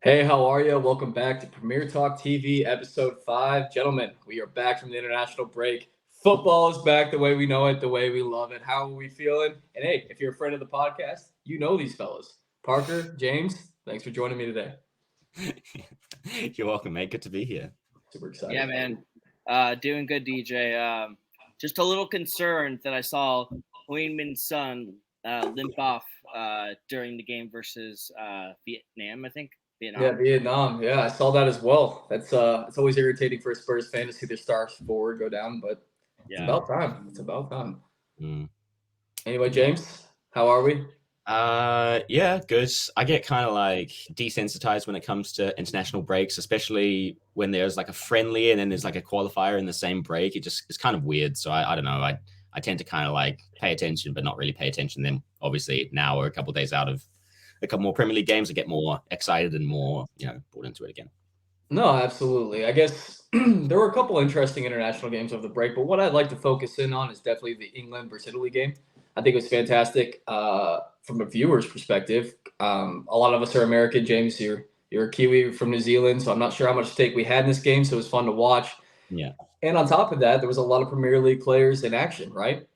Hey, how are you? Welcome back to Premier Talk TV episode 5. Gentlemen, we are back from the international break. Football is back the way we know it, the way we love it. How are we feeling? And hey, if you're a friend of the podcast, you know these fellas. Parker, James, thanks for joining me today. You're welcome, mate. Good to be here. Super excited. Yeah, man. Doing good, DJ. Just a little concerned that I saw Heung-Min Son limp off during the game versus Vietnam, I think. Yeah, Vietnam. Yeah, I saw that as well. It's always irritating for a Spurs fan to see their stars forward go down, but it's about time. It's about time. Anyway, James, how are we? Yeah, good. I get kind of like desensitized when it comes to international breaks, especially when there's like a friendly and then there's like a qualifier in the same break. It's kind of weird. So I don't know. I tend to kind of like pay attention, but not really pay attention. Then obviously now we're a couple of days out of a couple more Premier League games. I get more excited and more, brought into it again. No, absolutely. I guess there were a couple interesting international games over the break, but what I'd like to focus in on is definitely the England versus Italy game. I think it was fantastic from a viewer's perspective. A lot of us are American. James, you're a Kiwi from New Zealand, so I'm not sure how much stake we had in this game, so it was fun to watch. Yeah. And on top of that, there was a lot of Premier League players in action, right?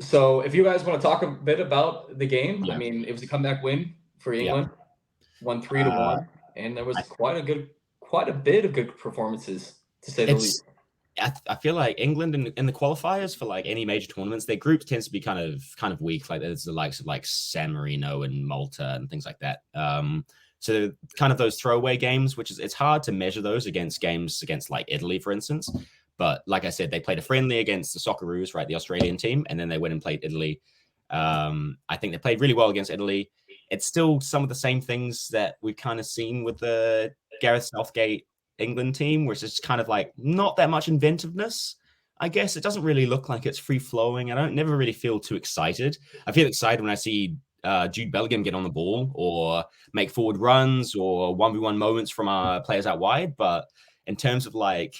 So if you guys want to talk a bit about the game, I mean, it was a comeback win for England, 3-1, and there was quite a bit of good performances, to say the least. I feel like England in the qualifiers for like any major tournaments, their group tends to be kind of weak. Like there's the likes of like San Marino and Malta and things like that. So kind of those throwaway games, which is it's hard to measure those against games against like Italy, for instance. But like I said, they played a friendly against the Socceroos, right, the Australian team, and then they went and played Italy. I think they played really well against Italy. It's still some of the same things that we've kind of seen with the Gareth Southgate England team, where it's just kind of like not that much inventiveness. I guess it doesn't really look like it's free flowing. I never really feel too excited. I feel excited when I see Jude Bellingham get on the ball or make forward runs or 1v1 moments from our players out wide. But in terms of like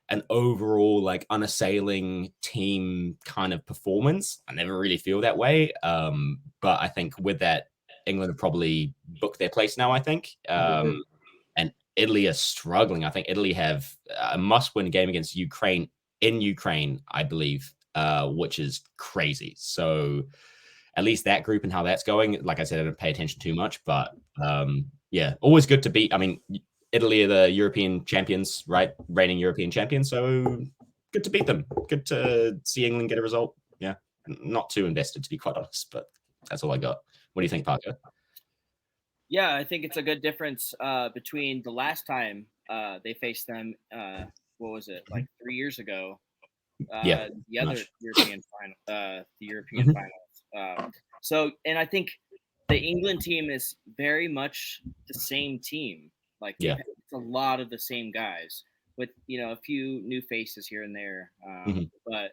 an overall like unassailing team kind of performance, I never really feel that way. But I think with that, England have probably booked their place now, I think. And Italy are struggling. I think Italy have a must-win game against Ukraine in Ukraine, I believe, which is crazy. So at least that group and how that's going, like I said, I don't pay attention too much. But yeah, always good to beat. I mean, Italy are the European champions, right? Reigning European champions. So good to beat them. Good to see England get a result. Yeah, not too invested, to be quite honest, but that's all I got. What do you think, Parker? Yeah, I think it's a good difference between the last time they faced them. What was it, like 3 years ago? The other European final, the European finals. So, and I think the England team is very much the same team. Like, it's a lot of the same guys with a few new faces here and there. But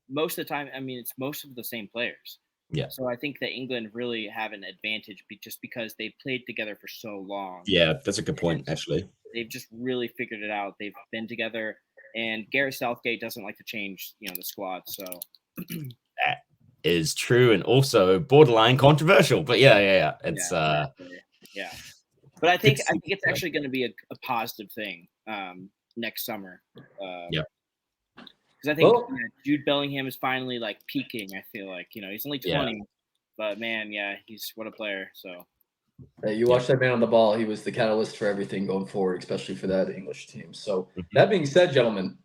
most of the time, I mean, it's most of the same players. Yeah. So I think that England really have an advantage just because they've played together for so long. Yeah, that's a good point, actually. They've just really figured it out. They've been together, and Gareth Southgate doesn't like to change, the squad. So that is true, and also borderline controversial. But yeah. It's yeah. But I think it's actually going to be a positive thing next summer. Because I think Jude Bellingham is finally like peaking. I feel like he's only 20, but man, he's what a player. So you watch that man on the ball. He was the catalyst for everything going forward, especially for that English team. So that being said, gentlemen,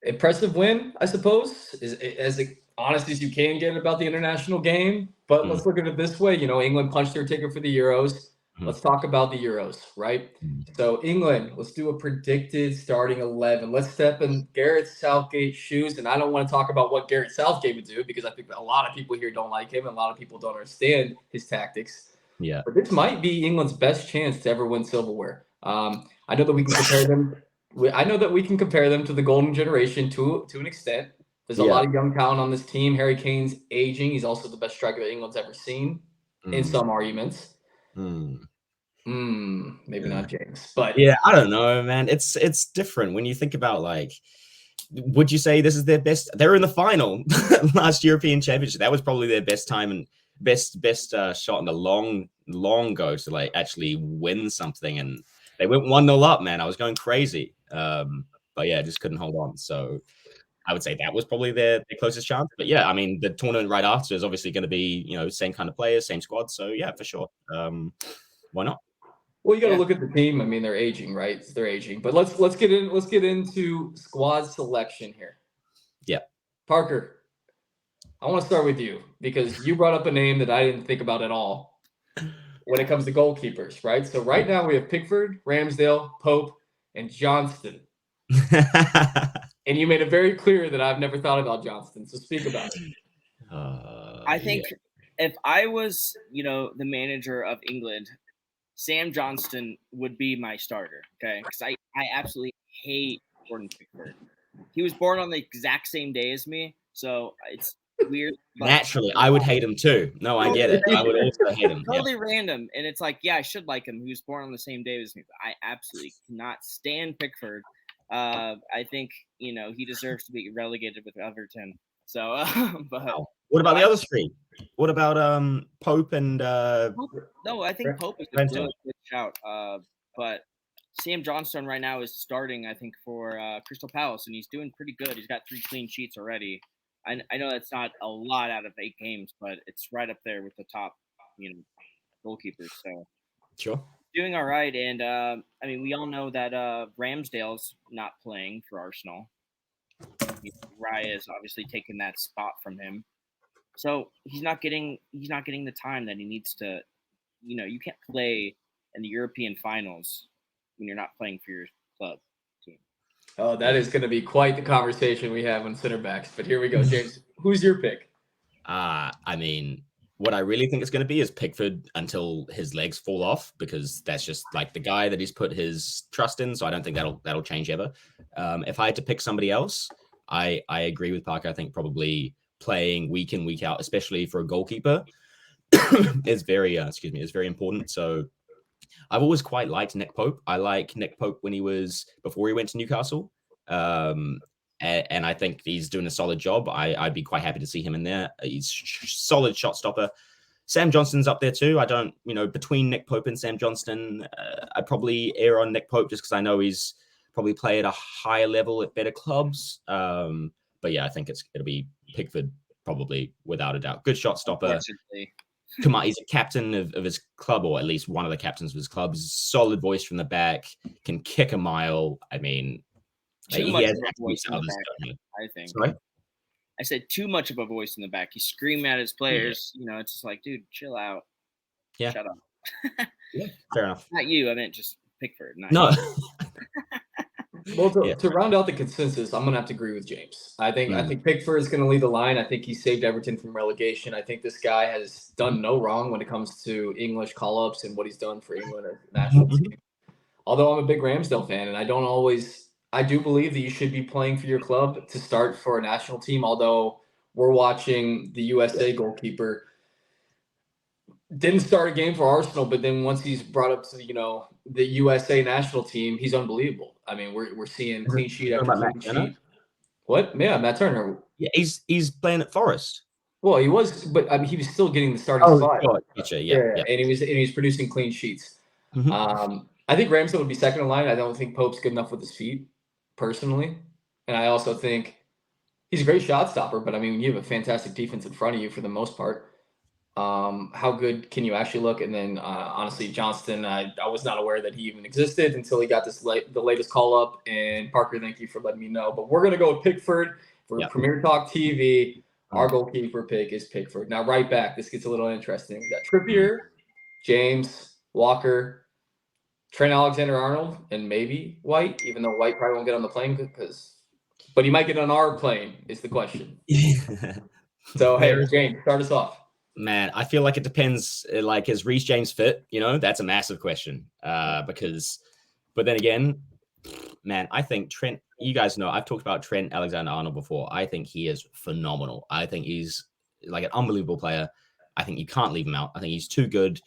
impressive win, I suppose, is as honest as you can get about the international game. But let's look at it this way. England punched their ticket for the Euros. Let's talk about the Euros, right? So England, let's do a predicted starting 11. Let's step in Gareth Southgate's shoes. And I don't want to talk about what Gareth Southgate would do because I think a lot of people here don't like him and a lot of people don't understand his tactics. Yeah. But this might be England's best chance to ever win silverware. I know that we can compare them. I know that we can compare them to the golden generation to an extent. There's a lot of young talent on this team. Harry Kane's aging. He's also the best striker that England's ever seen in some arguments. Maybe not James, but yeah, I don't know, man. It's different when you think about like, would you say this is their best? They're in the final last European Championship. That was probably their best time and best shot in a long long ago to like actually win something, and they went 1-0 up, man. I was going crazy. But yeah, just couldn't hold on. So I would say that was probably their closest chance. But yeah, I mean, the tournament right after is obviously going to be, same kind of players, same squad. So yeah, for sure. Why not? Well, you got to look at the team. I mean, they're aging, right? They're aging. But let's get into squad selection here. Yeah. Parker, I want to start with you because you brought up a name that I didn't think about at all when it comes to goalkeepers, right? So right now we have Pickford, Ramsdale, Pope, and Johnston. And you made it very clear that I've never thought about Johnston. So speak about it. I think if I was, the manager of England, Sam Johnston would be my starter, okay? Because I absolutely hate Jordan Pickford. He was born on the exact same day as me, so it's weird. Naturally, I would hate him too. No, I get it. I would also hate him. Totally random, and it's like, yeah, I should like him. He was born on the same day as me, but I absolutely cannot stand Pickford. I think he deserves to be relegated with Everton. So, but what about the other three? What about Pope and? No, I think Pope is a really good shout. But Sam Johnston right now is starting, I think, for Crystal Palace, and he's doing pretty good. He's got 3 clean sheets already. I know that's not a lot out of 8 games, but it's right up there with the top, goalkeepers. So sure, doing all right. And I mean, we all know that Ramsdale's not playing for Arsenal. Raya is obviously taking that spot from him, so he's not getting the time that he needs to. You can't play in the European finals when you're not playing for your club team. Oh, that is going to be quite the conversation we have on center backs. But here we go, James. Who's your pick? I mean, what I really think it's going to be is Pickford until his legs fall off, because that's just like the guy that he's put his trust in. So I don't think that'll change ever. If I had to pick somebody else, I agree with Parker. I think probably playing week in, week out, especially for a goalkeeper, is very important. So I've always quite liked Nick Pope. I like Nick Pope before he went to Newcastle. And I think he's doing a solid job. I'd be quite happy to see him in there. He's solid shot stopper. Sam Johnston's up there too. I don't, between Nick Pope and Sam Johnston, I'd probably err on Nick Pope just because I know he's probably play at a higher level at better clubs. But yeah, I think it'll be Pickford probably without a doubt. Good shot stopper. Come on, he's a captain of his club, or at least one of the captains of his club. Solid voice from the back, can kick a mile. I mean, too much of a voice in the back, I think. Sorry? I said too much of a voice in the back. He's screaming at his players. Yeah. It's just like, dude, chill out. Yeah. Shut up. Yeah, fair enough. Not you. I meant just Pickford. No. Well, to round out the consensus, I'm gonna have to agree with James. I think Pickford is gonna lead the line. I think he saved Everton from relegation. I think this guy has done no wrong when it comes to English call-ups and what he's done for England as a national team. Although I'm a big Ramsdale fan, and I do believe that you should be playing for your club to start for a national team. Although we're watching the USA goalkeeper didn't start a game for Arsenal, but then once he's brought up to the USA national team, he's unbelievable. I mean, we're seeing clean sheet after clean sheet. What? Yeah, Matt Turner. Yeah, he's playing at Forest. Well, he was, but I mean, he was still getting the starting spot. Gotcha. Yeah. And he was producing clean sheets. I think Ramsdale would be second in line. I don't think Pope's good enough with his feet, personally, and I also think he's a great shot stopper. But I mean, you have a fantastic defense in front of you for the most part. How good can you actually look? And then honestly, Johnston, I was not aware that he even existed until he got the latest call up. And Parker, thank you for letting me know. But we're gonna go with Pickford for PremierTalk TV. Our goalkeeper pick is Pickford. Now, right back, this gets a little interesting. We got Trippier, James, Walker, Trent Alexander-Arnold, and maybe White. Even though White probably won't get on the plane but he might get on our plane. Is the question. So hey, James, start us off. Man, I feel like it depends. Like, is Reece James fit? That's a massive question. But then again, man, I think Trent. You guys know I've talked about Trent Alexander-Arnold before. I think he is phenomenal. I think he's like an unbelievable player. I think you can't leave him out. I think he's too good.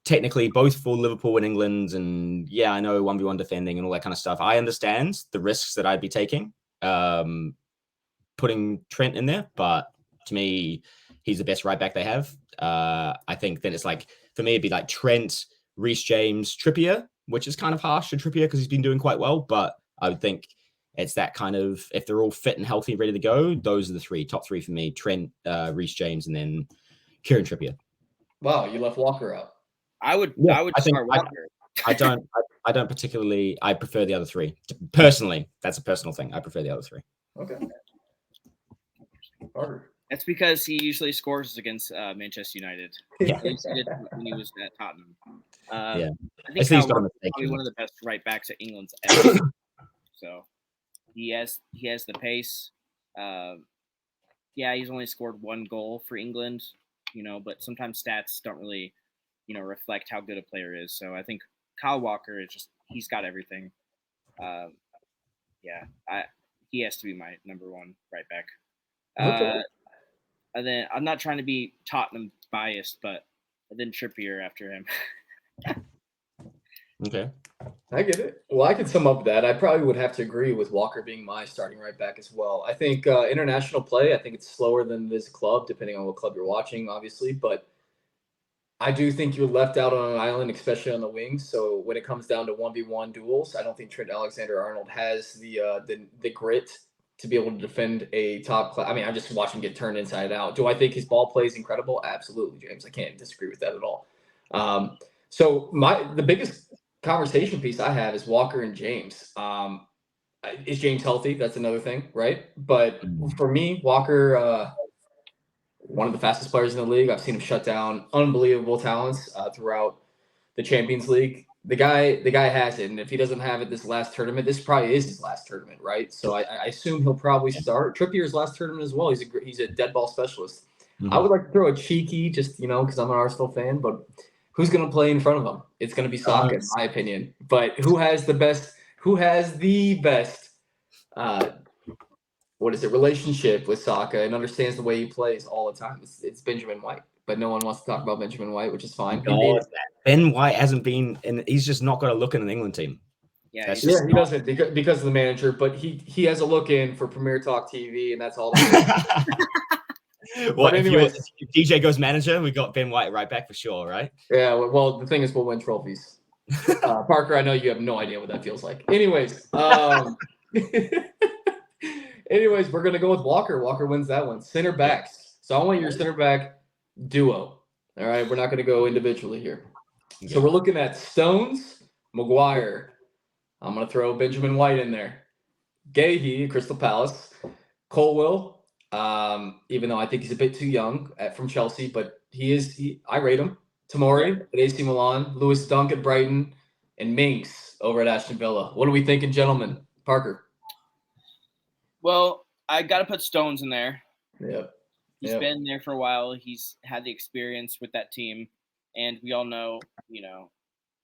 Technically, both for Liverpool and England, and yeah, I know 1v1 defending and all that kind of stuff. I understand the risks that I'd be taking, putting Trent in there, but to me, he's the best right back they have. I think then it's like for me, it'd be like Trent, Reece James, Trippier, which is kind of harsh to Trippier because he's been doing quite well. But I would think it's that kind of, if they're all fit and healthy and ready to go, those are the top three for me: Trent, Reece James, and then Kieran Trippier. Wow, you left Walker out. I would start Walker. I don't particularly. I prefer the other three personally. That's a personal thing. I prefer the other three. Okay. Carter. That's because he usually scores against Manchester United. Yeah. At least he did when he was at Tottenham. Yeah. I think he's probably one of the best right backs at England's ever. So he has the pace. Yeah, he's only scored 1 goal for England, but sometimes stats don't really, reflect how good a player is. So I think Kyle Walker is he's got everything. He has to be my number 1 right back. Okay. And then I'm not trying to be Tottenham biased, but then Trippier after him. Okay. I get it. Well, I could sum up that. I probably would have to agree with Walker being my starting right back as well. I think international play, I think it's slower than this club, depending on what club you're watching, obviously. But I do think you're left out on an island, especially on the wings. So when it comes down to 1v1 duels, I don't think Trent Alexander-Arnold has the grit to be able to defend a top class. I mean, I just watch him get turned inside out. Do I think his ball play is incredible? Absolutely, James. I can't disagree with that at all. So the biggest conversation piece I have is Walker and James. Is James healthy? That's another thing, right? But for me, Walker, one of the fastest players in the league. I've seen him shut down unbelievable talents throughout the Champions League. The guy has it, and if he doesn't have it this last tournament, this probably is his last tournament, right? So I assume he'll probably start Trippier's last tournament as well. He's a dead ball specialist. I would like to throw a cheeky, just because I'm an Arsenal fan, but who's going to play in front of him? It's going to be Saka, in my opinion. But who has the best? Relationship with Saka and understands the way he plays all the time? It's Benjamin White. But no one wants to talk about Benjamin White, which is fine. Ben White hasn't been, and he's just not got a look in an England team. Yeah, he doesn't because of the manager. But he has a look in for PremierTalk TV, and that's all. Well, if DJ goes manager, we got Ben White right back for sure, right? Yeah. Well, the thing is, we'll win trophies. Parker, I know you have no idea what that feels like. Anyways, we're gonna go with Walker. Walker wins that one. Center backs. So I want your center back duo. All right, we're not going to go individually here. Okay. So we're looking at Stones, Maguire. I'm going to throw Benjamin White in there. Gahey, Crystal Palace. Colwill, even though I think he's a bit too young from Chelsea, but I rate him. Tomori at AC Milan, Lewis Dunk at Brighton, and Minks over at Aston Villa. What are we thinking, gentlemen? Parker. Well, I got to put Stones in there. Yep. He's been there for a while. He's had the experience with that team. And we all know,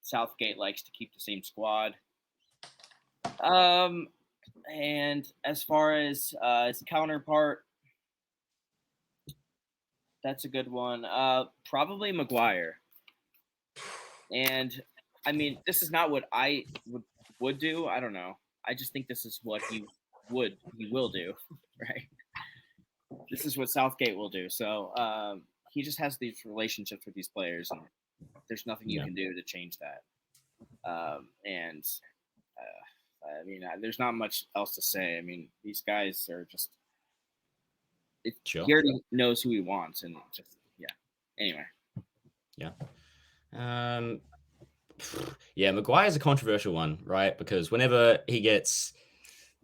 Southgate likes to keep the same squad. And as far as his counterpart, that's a good one. Probably Maguire. And, I mean, this is not what I would do. I don't know. I just think this is what he will do, right? This is what Southgate will do. So he just has these relationships with these players, and there's nothing you can do to change that. There's not much else to say. I mean, these guys are just – he already knows who he wants, and just Anyway. Yeah. Maguire's a controversial one, right? Because whenever he gets –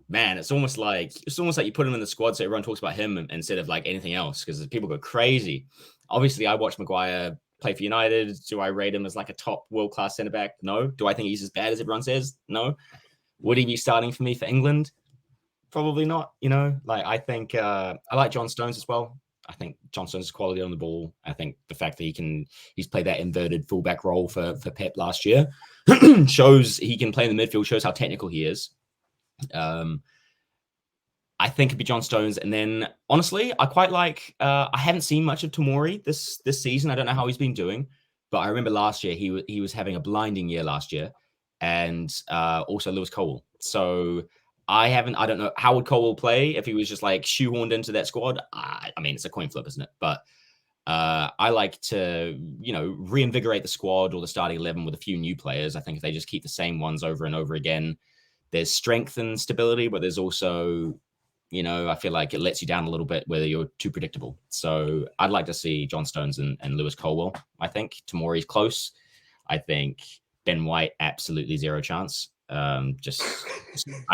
man, it's almost like you put him in the squad so everyone talks about him instead of like anything else, because people go crazy. Obviously, I watched Maguire play for United. Do I rate him as like a top world-class centre-back? No. Do I think he's as bad as everyone says? No. Would he be starting for me for England? Probably not. I think I like John Stones as well. I think John Stones' quality on the ball. I think the fact that he's played that inverted fullback role for Pep last year shows he can play in the midfield, shows how technical he is. I think it'd be John Stones, and then honestly, I quite like. I haven't seen much of Tomori this season. I don't know how he's been doing, but I remember last year he was having a blinding year last year, and also Lewis Colwill. So I don't know how would Colwill play if he was just like shoehorned into that squad. I mean, it's a coin flip, isn't it? But I like to, reinvigorate the squad or the starting 11 with a few new players. I think if they just keep the same ones over and over again, there's strength and stability, but there's also, I feel like it lets you down a little bit whether you're too predictable. So I'd like to see John Stones and Lewis Colwell. I think Tomori's close. I think Ben White, absolutely zero chance. I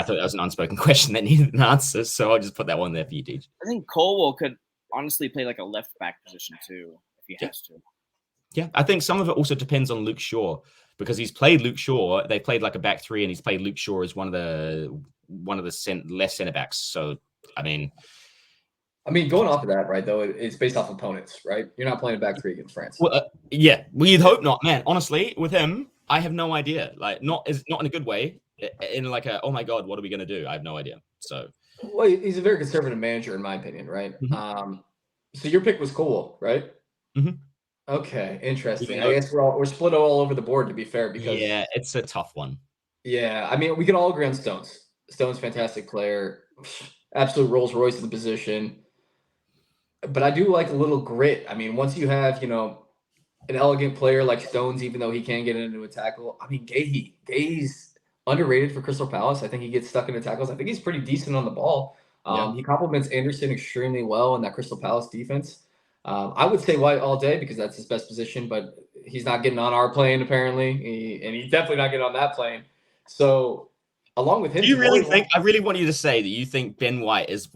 thought that was an unspoken question that needed an answer, so I'll just put that one there for you, Deej. I think Colwell could honestly play like a left back position too if he has to. Yeah, I think some of it also depends on Luke Shaw, because he's played Luke Shaw. They played like a back three, and he's played Luke Shaw as one of the left center backs. So I mean, going off of that, right? Though it's based off opponents, right? You're not playing a back three against France. Well, yeah, we'd hope not, man. Honestly, with him, I have no idea. Like, not in a good way. In like a, oh my god, what are we gonna do? I have no idea. So, well, he's a very conservative manager, in my opinion, right? Mm-hmm. So your pick was Colwell, right? Mm-hmm. Okay, interesting. I guess we're split all over the board, to be fair, because it's a tough one. Yeah, I mean, we can all agree on Stones. Stones, fantastic player, absolute Rolls Royce in the position. But I do like a little grit. I mean, once you have, an elegant player like Stones, even though he can get into a tackle. I mean, Gay's underrated for Crystal Palace. I think he gets stuck into tackles. I think he's pretty decent on the ball. He complements Anderson extremely well in that Crystal Palace defense. I would say White all day because that's his best position, but he's not getting on our plane apparently, and he's definitely not getting on that plane. So, along with him, do you really think? I really want you to say that you think Ben White is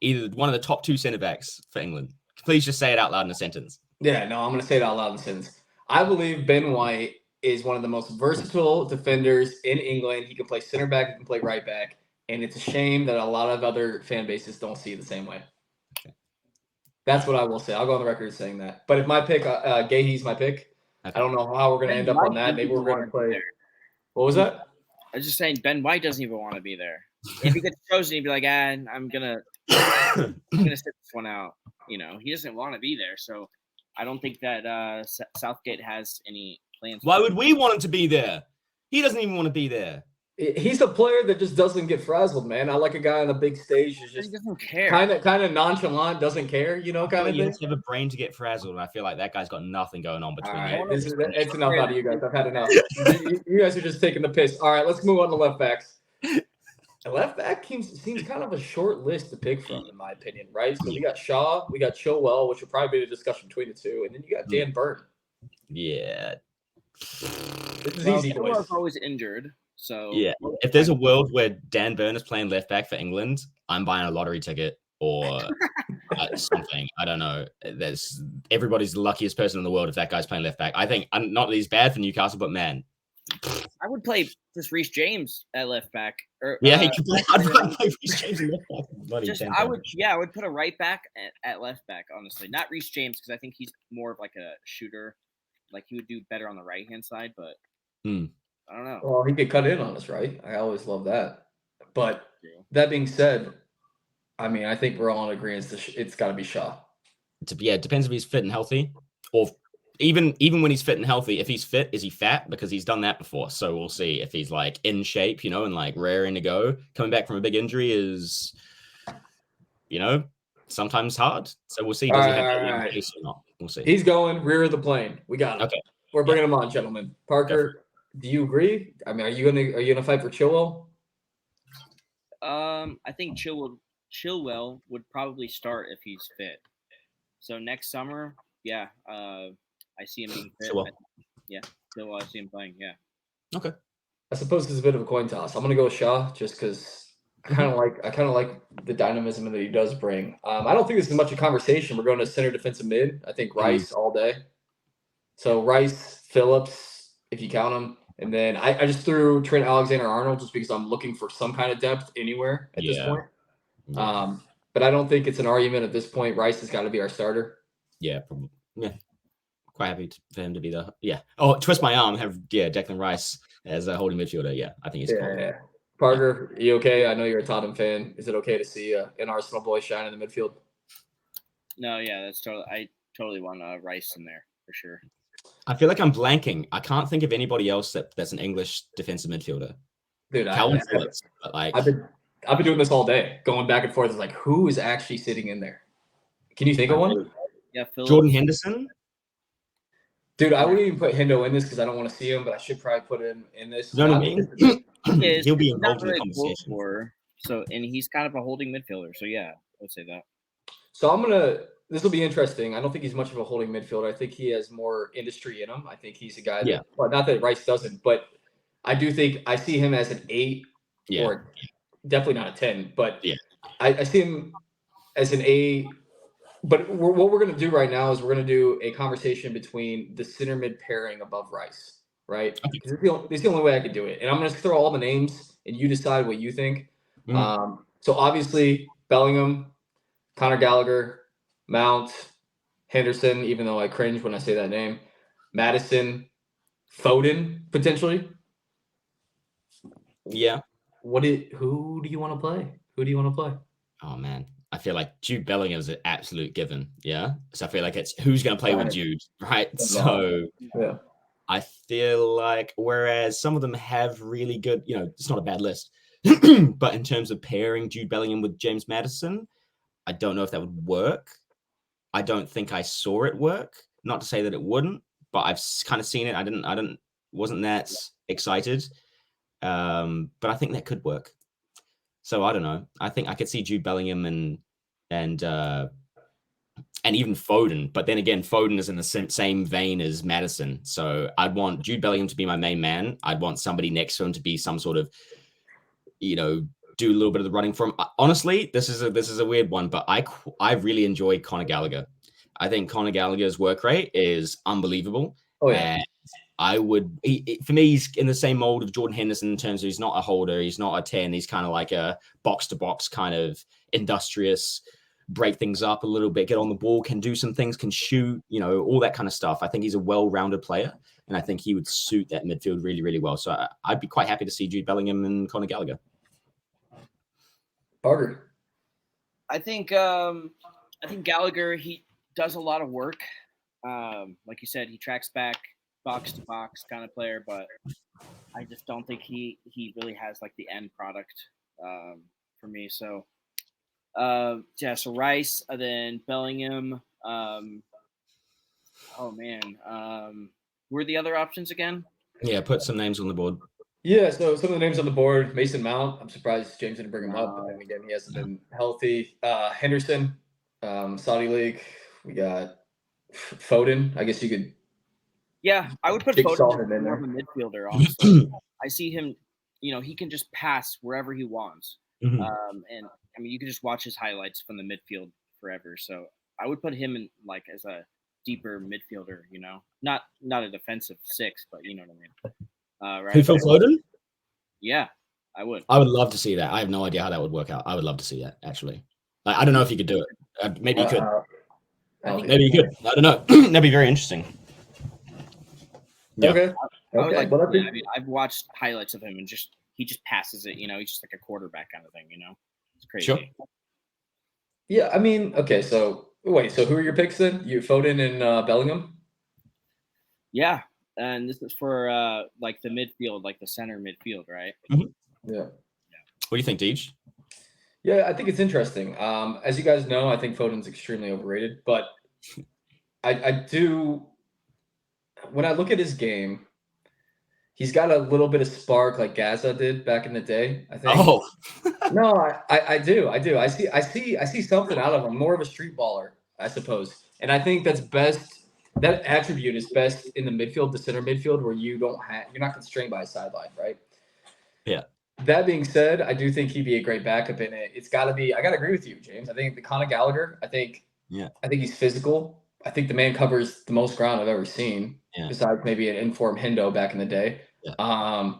either one of the top two centre backs for England. Please just say it out loud in a sentence. Yeah, no, I'm going to say it out loud in a sentence. I believe Ben White is one of the most versatile defenders in England. He can play center back, he can play right back, and it's a shame that a lot of other fan bases don't see it the same way. Okay. That's what I will say. I'll go on the record saying that. But if my pick, Gahey's my pick. Okay. I don't know how we're going to end up on that. Maybe we're going to play. What was that? I was just saying Ben White doesn't even want to be there. If he gets chosen, he'd be like, I'm gonna sit this one out. He doesn't want to be there, so I don't think that Southgate has any plans. Why would we want him to be there? He doesn't even want to be there. He's a player that just doesn't get frazzled, man. I like a guy on the big stage who's just doesn't care, kind of nonchalant, doesn't care, kind of thing. You have to have a brain to get frazzled, and I feel like that guy's got nothing going on between. All right, it's enough out of you guys. I've had enough. You guys are just taking the piss. All right, let's move on to left backs. The left back seems kind of a short list to pick from, in my opinion, right? So we got Shaw, we got Chilwell, which will probably be the discussion between the two, and then you got Dan Burn. Yeah, this is easy. Chilwell's always injured. So yeah, if there's a world where Dan Burn is playing left back for England, I'm buying a lottery ticket or something. I don't know. There's everybody's the luckiest person in the world if that guy's playing left back. I think not that he's bad for Newcastle, but man, I would play just Reece James at left back. He could play. I'd play Reece James at left back. I would put a right back at left back. Honestly, not Reece James because I think he's more of like a shooter. Like he would do better on the right hand side, but. I don't know. Well, he could cut in on us, right? I always love that. But that being said, I mean, I think we're all in agreement. It's got to be Shaw. It depends if he's fit and healthy, or even when he's fit and healthy. If he's fit, is he fat? Because he's done that before. So we'll see if he's like in shape, and like raring to go. Coming back from a big injury is, sometimes hard. So we'll see. Does he have pace or not? We'll see. He's going rear of the plane. We got him. Okay, we're bringing him on, gentlemen. Parker. Do you agree? I mean, are you gonna fight for Chilwell? I think Chilwell would probably start if he's fit. So next summer, I see him being fit. Chilwell, I see him playing. Yeah. Okay. I suppose it's a bit of a coin toss. I'm gonna go with Shaw just because I kind of like the dynamism that he does bring. I don't think this is much a conversation. We're going to center defensive mid. I think Rice all day. So Rice, Phillips, if you count them. And then I just threw Trent Alexander-Arnold just because I'm looking for some kind of depth anywhere at this point. But I don't think it's an argument at this point. Rice has got to be our starter. Yeah, probably. Yeah, quite happy for him to be the. Yeah. Oh, twist my arm. Have Declan Rice as a holding midfielder. Yeah, I think he's cool. Yeah. Parker, you okay? I know you're a Tottenham fan. Is it okay to see an Arsenal boy shine in the midfield? No, that's totally. I totally want Rice in there for sure. I feel like I'm blanking. I can't think of anybody else that's an English defensive midfielder. Dude, Calvin Phillips. But like, I've been doing this all day, going back and forth. It's like, who is actually sitting in there? Can you think of one? Yeah, Phillips. Jordan Henderson. Dude, I wouldn't even put Hendo in this because I don't want to see him, but I should probably put him in this. You know what I mean? He'll be involved in the conversation. Scorer, so, and he's kind of a holding midfielder. So yeah, I would say that. So this will be interesting. I don't think he's much of a holding midfielder. I think he has more industry in him. I think he's a guy that, well, not that Rice doesn't, but I do think I see him as an 8 or definitely not a 10, but I see him as an 8. But what we're going to do right now is we're going to do a conversation between the center mid pairing above Rice, right? Because it's the only way I could do it. And I'm going to throw all the names, and you decide what you think. So obviously, Bellingham, Conor Gallagher, Mount, Henderson, even though I cringe when I say that name, Madison, Foden, potentially. Yeah. Who do you want to play? Who do you want to play? Oh, man. I feel like Jude Bellingham is an absolute given. Yeah. So I feel like it's who's going to play with Jude, right? So I feel like whereas some of them have really good, it's not a bad list, but in terms of pairing Jude Bellingham with James Maddison, I don't know if that would work. I don't think I saw it work. Not to say that it wouldn't, but I've kind of seen it. Wasn't that excited. But I think that could work. So I don't know. I think I could see Jude Bellingham and even Foden. But then again, Foden is in the same vein as Madison. So I'd want Jude Bellingham to be my main man. I'd want somebody next to him to be some sort of, do a little bit of the running for him. Honestly, this is a weird one, but I really enjoy Conor Gallagher. I think Conor Gallagher's work rate is unbelievable. Oh yeah. And for me, he's in the same mold of Jordan Henderson in terms of he's not a holder, he's not a 10, he's kind of like a box-to-box kind of industrious, break things up a little bit, get on the ball, can do some things, can shoot, all that kind of stuff. I think he's a well-rounded player, and I think he would suit that midfield really, really well. So I'd be quite happy to see Jude Bellingham and Conor Gallagher. Parker. I think Gallagher, he does a lot of work. Like you said, he tracks back, box to box kind of player, but I just don't think he really has like the end product for me. So so Rice, then Bellingham. Who are the other options again? Yeah, put some names on the board. Yeah, so some of the names on the board: Mason Mount. I'm surprised James didn't bring him up, but then again, he hasn't been healthy. Henderson, Saudi League. We got Foden. I guess you could. Yeah, I would put Foden as more of a midfielder. Honestly, I see him. He can just pass wherever he wants. And I mean, you can just watch his highlights from the midfield forever. So I would put him in like as a deeper midfielder. Not a defensive 6, but you know what I mean. Right. Who, Phil Foden? Yeah, I would. I would love to see that. I have no idea how that would work out. I would love to see that, actually. Like, I don't know if you could do it. Maybe you could. Maybe you could. I don't know. That'd be very interesting. Yeah. Okay. I mean, I've watched highlights of him, and he just passes it. He's just like a quarterback kind of thing. It's crazy. Sure. Yeah, I mean, okay. So wait, so who are your picks then? You Foden and Bellingham? Yeah. And this is for like the midfield, like the center midfield, right? Mm-hmm. Yeah. What do you think, Deej? Yeah, I think it's interesting. As you guys know, I think Foden's extremely overrated, but I do. When I look at his game, he's got a little bit of spark like Gaza did back in the day. I think. Oh. No, I do. I see something out of him. More of a street baller, I suppose, and I think that's best. That attribute is best in the midfield, the center midfield, where you're not constrained by a sideline, right? Yeah. That being said, I do think he'd be a great backup in it. It's got to be. I got to agree with you, James. I think the Conor Gallagher. I think he's physical. I think the man covers the most ground I've ever seen, besides maybe an informed Hendo back in the day. Yeah.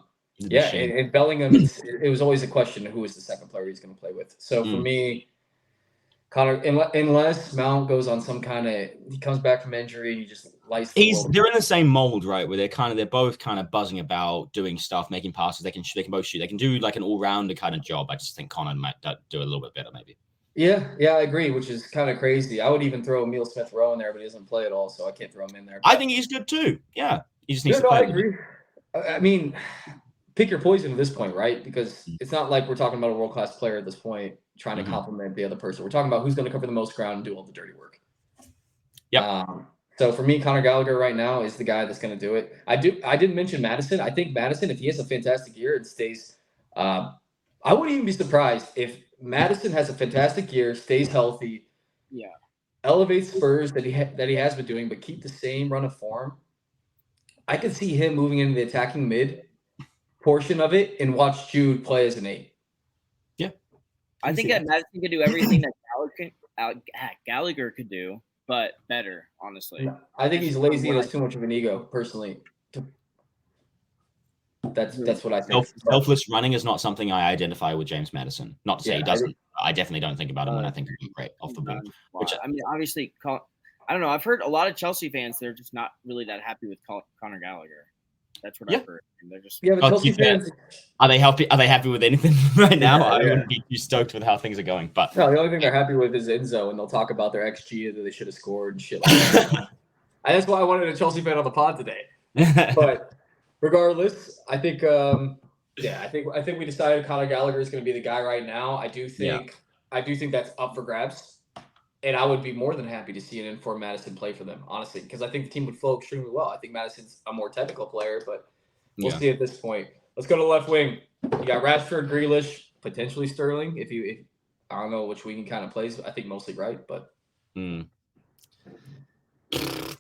And Bellingham, it was always a question of who was the second player he's going to play with. So for me, Conor, unless Mount goes on some kind of, he comes back from injury, he just lights. They're in the same mold, right? Where they're both kind of buzzing about, doing stuff, making passes. They can both shoot. They can do like an all-rounder kind of job. I just think Conor might do a little bit better, maybe. Yeah, I agree, which is kind of crazy. I would even throw Emile Smith-Rowe in there, but he doesn't play at all, so I can't throw him in there. I think he's good too. Yeah, he just needs to play. I agree. I mean, pick your poison at this point, right? Because it's not like we're talking about a world-class player at this point trying to complement the other person. We're talking about who's going to cover the most ground and do all the dirty work. Yeah. So for me, Conor Gallagher right now is the guy that's going to do it. I didn't mention Madison. I think Madison, if he has a fantastic year and stays, I wouldn't even be surprised if Madison has a fantastic year, stays healthy, elevates Spurs that he has been doing, but keep the same run of form. I could see him moving into the attacking mid portion of it and watch Jude play as an 8. Yeah, I think that Madison could do everything that Gallagher could do, but better, honestly. No, I think he's lazy and has too much of an ego, personally. That's what I think. Selfless running is not something I identify with James Madison. Not to say he doesn't. I definitely don't think about him when I think he's great off the ball. I mean, obviously, I don't know. I've heard a lot of Chelsea fans, they're just not really that happy with Conor Gallagher. That's what I've heard. And they're just but Chelsea fans, are they happy with anything right now? I wouldn't be too stoked with how things are going. But no, the only thing they're happy with is Enzo, and they'll talk about their XG that they should have scored and shit like that. And that's why I wanted a Chelsea fan on the pod today. But regardless, I think I think we decided Conor Gallagher is going to be the guy right now. I do think that's up for grabs. And I would be more than happy to see an informed Madison play for them, honestly, because I think the team would flow extremely well. I think Madison's a more technical player, but we'll see at this point. Let's go to left wing. You got Rashford, Grealish, potentially Sterling. If I don't know which wing he kind of plays. I think mostly right, but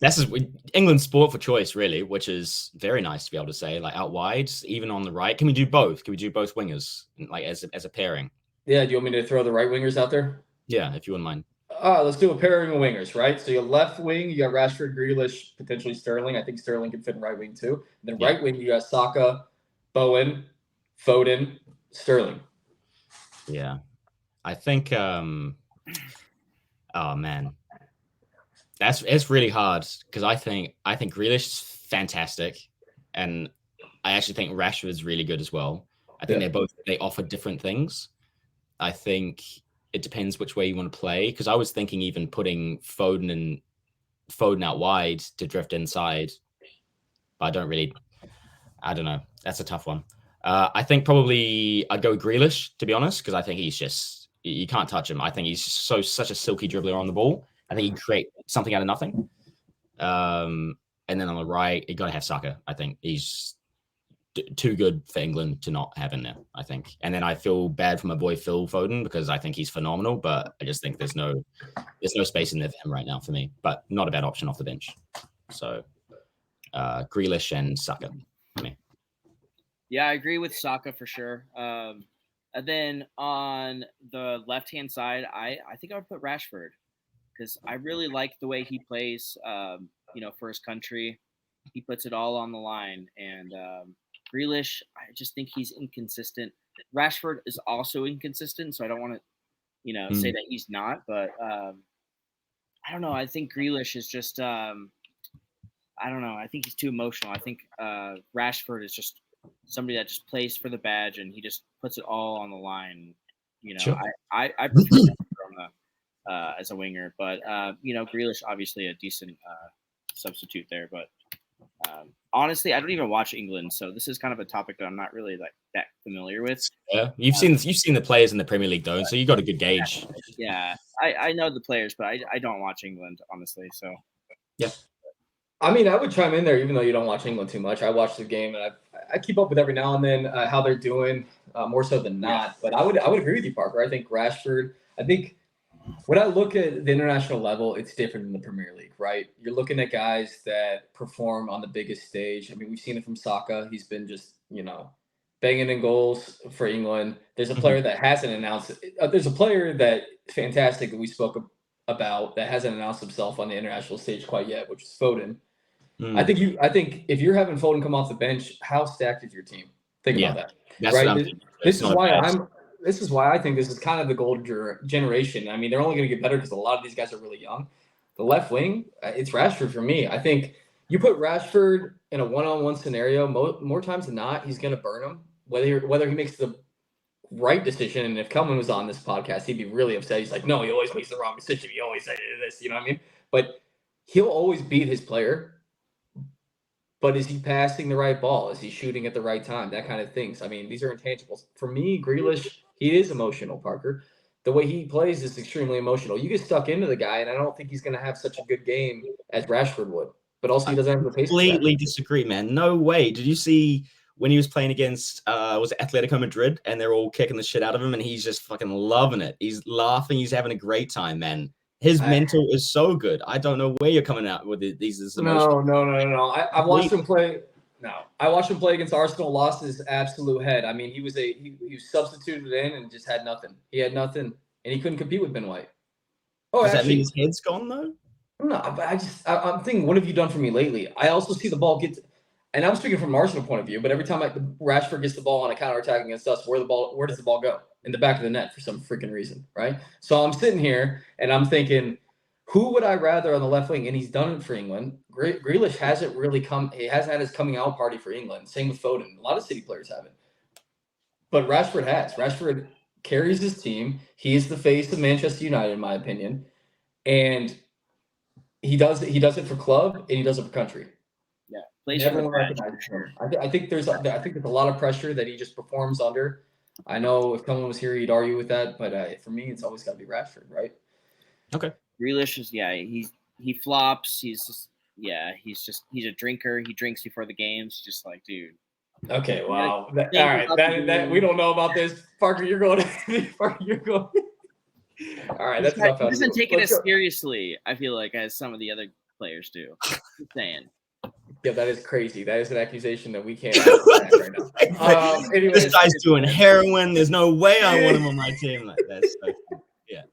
this is England's sport for choice, really, which is very nice to be able to say. Like out wide, even on the right. Can we do both? Can we do both wingers, like as a pairing? Yeah. Do you want me to throw the right wingers out there? Yeah, if you wouldn't mind. Let's do a pairing of wingers, right? So your left wing, you got Rashford, Grealish, potentially Sterling. I think Sterling can fit in right wing too. And then right wing, you got Saka, Bowen, Foden, Sterling. Yeah, I think. Oh man, it's really hard because I think Grealish is fantastic, and I actually think Rashford is really good as well. I think they offer different things. I think it depends which way you want to play, because I was thinking even putting Foden out wide to drift inside, but I don't know. That's a tough one. I think probably I'd go with Grealish, to be honest, because I think he's just, you can't touch him. I think he's such a silky dribbler on the ball. I think he'd create something out of nothing. And then on the right, you got to have Saka. I think he's too good for England to not have in there, I think. And then I feel bad for my boy Phil Foden because I think he's phenomenal, but I just think there's no space in there for him right now for me, but not a bad option off the bench. So Grealish and Saka for me. Yeah, I agree with Saka for sure. And then on the left-hand side, I think I would put Rashford because I really like the way he plays, for his country. He puts it all on the line. And Grealish, I just think he's inconsistent. Rashford is also inconsistent, so I don't want to, say that he's not. But I don't know. I think Grealish is just, I don't know. I think he's too emotional. I think Rashford is just somebody that just plays for the badge and he just puts it all on the line. Sure. I prefer him as a winger, but Grealish obviously a decent substitute there. But honestly, I don't even watch England, so this is kind of a topic that I'm not really that familiar with. Yeah, you've seen the players in the Premier League though, so you got a good gauge. Yeah, I know the players, but I don't watch England honestly. So yeah. I mean, I would chime in there, even though you don't watch England too much. I watch the game, and I keep up with every now and then how they're doing, more so than not. But I would agree with you, Parker. I think Rashford. I think when I look at the international level, it's different than the Premier League, right? You're looking at guys that perform on the biggest stage. I mean, we've seen it from Saka. He's been just, banging in goals for England. There's a player that hasn't announced. There's a player that fantastic that we spoke about that hasn't announced himself on the international stage quite yet, which is Foden. I think if you're having Foden come off the bench, how stacked is your team? Think about that. That's right? This is why I think this is kind of the golden generation. I mean, they're only going to get better because a lot of these guys are really young. The left wing, it's Rashford for me. I think you put Rashford in a one-on-one scenario, more times than not, he's going to burn him. Whether he makes the right decision, and if Kelman was on this podcast, he'd be really upset. He's like, no, he always makes the wrong decision. He always said this, you know what I mean? But he'll always beat his player. But is he passing the right ball? Is he shooting at the right time? That kind of things. I mean, these are intangibles. For me, Grealish, he is emotional, Parker. the way he plays is extremely emotional. You get stuck into the guy, and I don't think he's going to have such a good game as Rashford would. But also, he doesn't have the pace. Completely disagree, man. No way. Did you see when he was playing against was it Atletico Madrid, and they're all kicking the shit out of him, and he's just fucking loving it. He's laughing. He's having a great time, man. His mental is so good. I don't know where you're coming out with these emotions. No. I watched him play. No, I watched him play against Arsenal. Lost his absolute head. I mean, he was substituted in and just had nothing. He had nothing, and he couldn't compete with Ben White. Oh, does that mean his head's gone though? No, but I'm thinking, what have you done for me lately? I also see the ball get, and I'm speaking from an Arsenal point of view, but every time Rashford gets the ball on a counterattack against us, where does the ball go? In the back of the net for some freaking reason, right? So I'm sitting here and I'm thinking, who would I rather on the left wing? And he's done it for England. Grealish hasn't really he hasn't had his coming out party for England. Same with Foden. A lot of City players haven't. But Rashford has. Rashford carries his team. He is the face of Manchester United, in my opinion. And he does it for club and he does it for country. Yeah, everyone recognizes him. I think there's a lot of pressure that he just performs under. I know if Coleman was here, he'd argue with that, but for me, it's always got to be Rashford, right? Okay. Grealish is he flops. He's a drinker. He drinks before the games. Just like, dude. Okay, wow. All right, that we don't know about this. Parker, you're going. You're going. All right, that's enough. He doesn't take it as seriously, I feel like, as some of the other players do. Just saying. Yeah, that is crazy. That is an accusation that we can't right now. This guy's doing heroin. There's no way I want him on my team like that. So, yeah.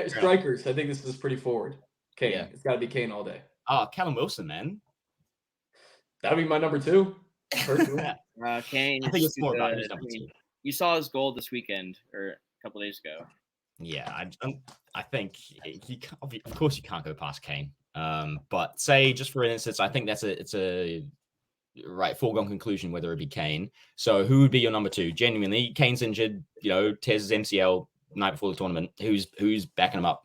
Strikers. I think this is pretty forward. Kane. Yeah. It's got to be Kane all day. Oh, Callum Wilson, man. That'll be my number 2. Kane. I think it's more about his number 2. You saw his goal this weekend or a couple days ago. Yeah, I think of course you can't go past Kane. But say just for instance, I think it's a right foregone conclusion whether it be Kane. So who would be your number 2? Genuinely, Kane's injured, tears his MCL night before the tournament. Who's backing him up?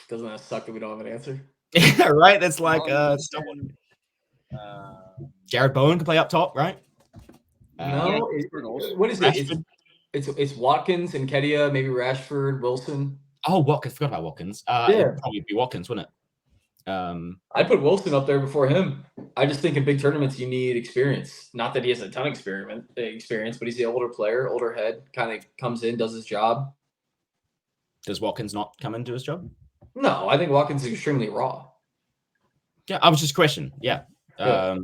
Doesn't that suck that we don't have an answer? Yeah, right. That's like Jared Bowen can play up top, right? No, what is it? It's Watkins and Kedia, maybe Rashford, Wilson. Oh, Watkins. Forgot about Watkins. It'd probably be Watkins, wouldn't it? I'd put Wilson up there before him. I just think in big tournaments you need experience. Not that he has a ton of experience, but he's the older player, older head, kind of comes in, does his job. Does Watkins not come into his job? No, I think Watkins is extremely raw. Yeah, I was just questioning. Yeah. I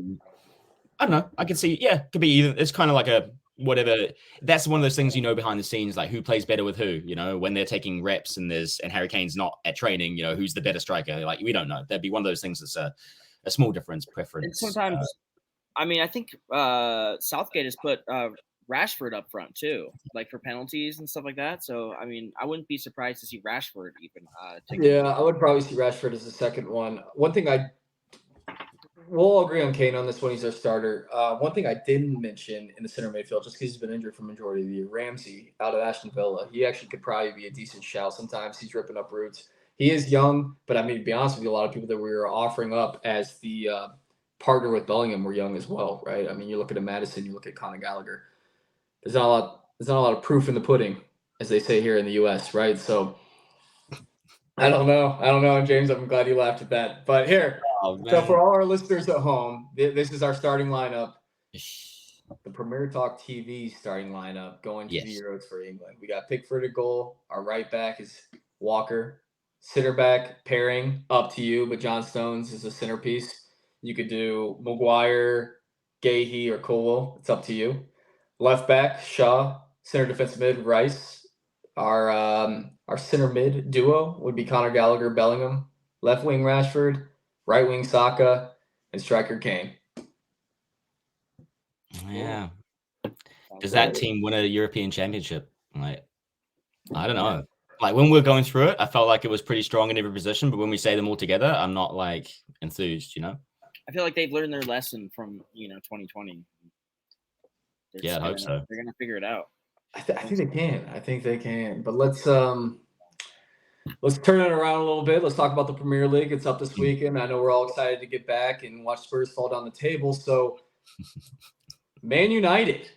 don't know. I could see, could be either. It's kind of like a whatever. That's one of those things, behind the scenes, like who plays better with who, when they're taking reps and Harry Kane's not at training, who's the better striker? Like, we don't know. That'd be one of those things that's a small preference. And sometimes, I think Southgate has put Rashford up front too, like for penalties and stuff like that. So, I wouldn't be surprised to see Rashford even. I would probably see Rashford as the second one. One thing we'll all agree on Kane on this one. He's our starter. One thing I didn't mention in the center midfield, just because he's been injured for the majority of the year, Ramsey out of Aston Villa. He actually could probably be a decent shout. Sometimes he's ripping up roots. He is young, but to be honest with you, a lot of people that we were offering up as the partner with Bellingham were young as well, right? You look at Madison, you look at Conor Gallagher. There's not a lot of proof in the pudding, as they say here in the U.S., right? So I don't know, James. I'm glad you laughed at that. But here. So for all our listeners at home, this is our starting lineup. The PremierTalk TV starting lineup going to the Euros for England. We got Pickford at goal. Our right back is Walker. Center back pairing, up to you, but John Stones is a centerpiece. You could do Maguire, Gahey, or Colwell. It's up to you. Left back, Shaw. Center defensive mid, Rice. Our center mid duo would be Conor Gallagher, Bellingham. Left wing, Rashford. Right wing Saka, and striker Kane. Yeah. Does that team win a European Championship? Like, I don't know. Like when we're going through it, I felt like it was pretty strong in every position, but when we say them all together, I'm not like enthused, I feel like they've learned their lesson from 2020. I hope so. They're gonna figure it out. I think they can. But let's turn it around a little bit. Let's talk about the Premier League. It's up this weekend. I know we're all excited to get back and watch Spurs fall down the table. So, Man United,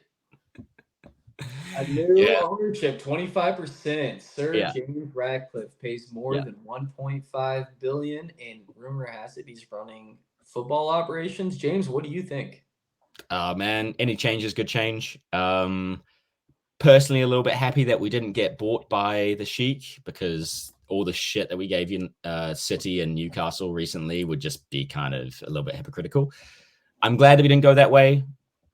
A new ownership, 25%. Sir James Ratcliffe pays more than $1.5 billion, and rumor has it he's running football operations. James, what do you think? Man, any change is good change. Personally, a little bit happy that we didn't get bought by the Sheik, because all the shit that we gave you City and Newcastle recently would just be kind of a little bit hypocritical. I'm glad that we didn't go that way.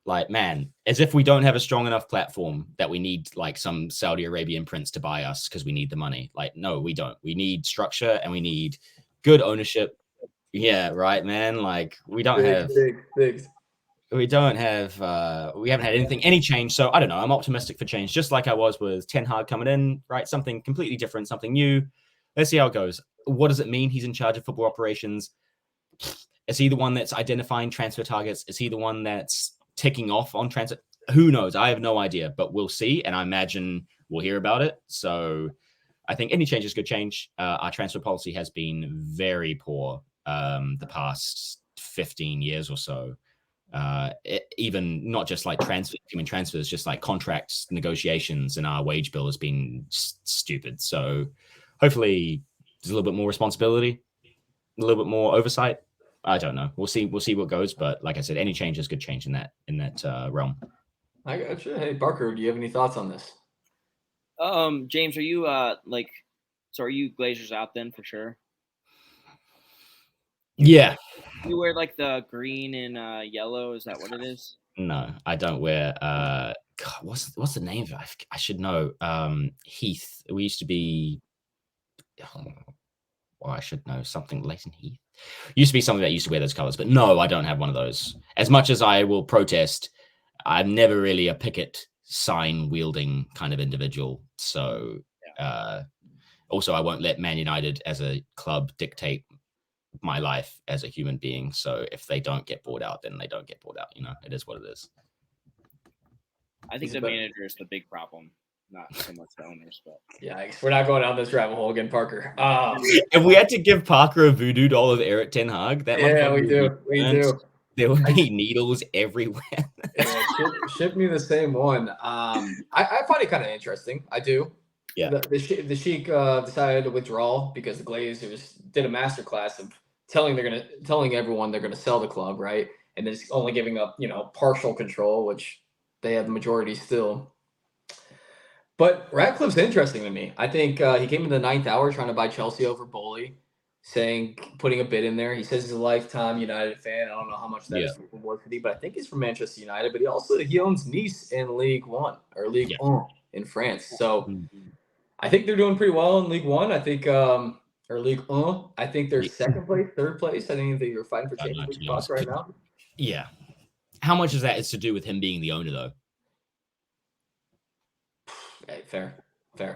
Like, man, as if we don't have a strong enough platform that we need like some Saudi Arabian prince to buy us because we need the money. Like, no, we don't. We need structure and we need good ownership. Yeah, right, man. Like, we don't have. We don't have, we haven't had any change. So I don't know. I'm optimistic for change, just like I was with Ten Hag coming in, right? Something completely different, something new. Let's see how it goes. What does it mean he's in charge of football operations? Is he the one that's identifying transfer targets? Is he the one that's ticking off on transfer? Who knows? I have no idea, but we'll see. And I imagine we'll hear about it. So I think any change is good change. Our transfer policy has been very poor the past 15 years or so. Even not just like human transfers, just like contracts negotiations, and our wage bill has been stupid. So hopefully there's a little bit more responsibility, a little bit more oversight. I don't know. We'll see what goes. But like I said, any change is good change in that realm. I got you. Hey, Barker, do you have any thoughts on this? James, are you are you Glazers out then for sure? Yeah. You wear like the green and yellow. Is that what it is? No, I don't wear. God, what's the name of it? I should know. Heath. We used to be. Well, I should know something. Leighton Heath used to be something that used to wear those colors, but no, I don't have one of those. As much as I will protest, I'm never really a picket sign wielding kind of individual. So, also, I won't let Man United as a club dictate my life as a human being. So if they don't get bought out, then they don't get bought out. You know, it is what it is. I think the manager is the big problem, not so much the owners. But yeah, we're not going down this rabbit hole again, Parker. If we had to give Parker a voodoo doll of Eric Ten Hag, that we do. There would be needles everywhere. Ship me the same one. I find it kind of interesting. I do. Yeah. The Sheik decided to withdraw because the Glazers did a masterclass of telling everyone they're gonna sell the club, right? And then it's only giving up, partial control, which they have the majority still. But Ratcliffe's interesting to me. I think he came in the 9th hour trying to buy Chelsea over Bowley, putting a bid in there. He says he's a lifetime United fan. I don't know how much that is worth for me, but I think he's from Manchester United. But he owns Nice in League One or League One in France. So I think they're doing pretty well in League One. I think or League One. I think they're second place, third place. I think they're fighting for Champions League spots right now. Yeah. How much of that is to do with him being the owner, though? Hey, fair.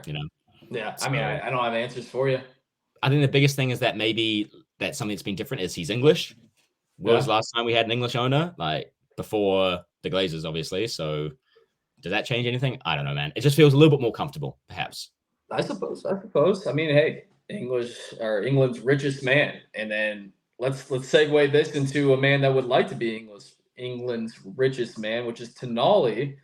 You know. Yeah. So, I mean, I don't have answers for you. I think the biggest thing is that maybe that's something that's been different is he's English. When was the last time we had an English owner? Like before the Glazers, obviously. So does that change anything? I don't know, man. It just feels a little bit more comfortable, perhaps. I suppose. I mean, hey, England's richest man, and then let's segue this into a man that would like to be England's richest man, which is Tonali,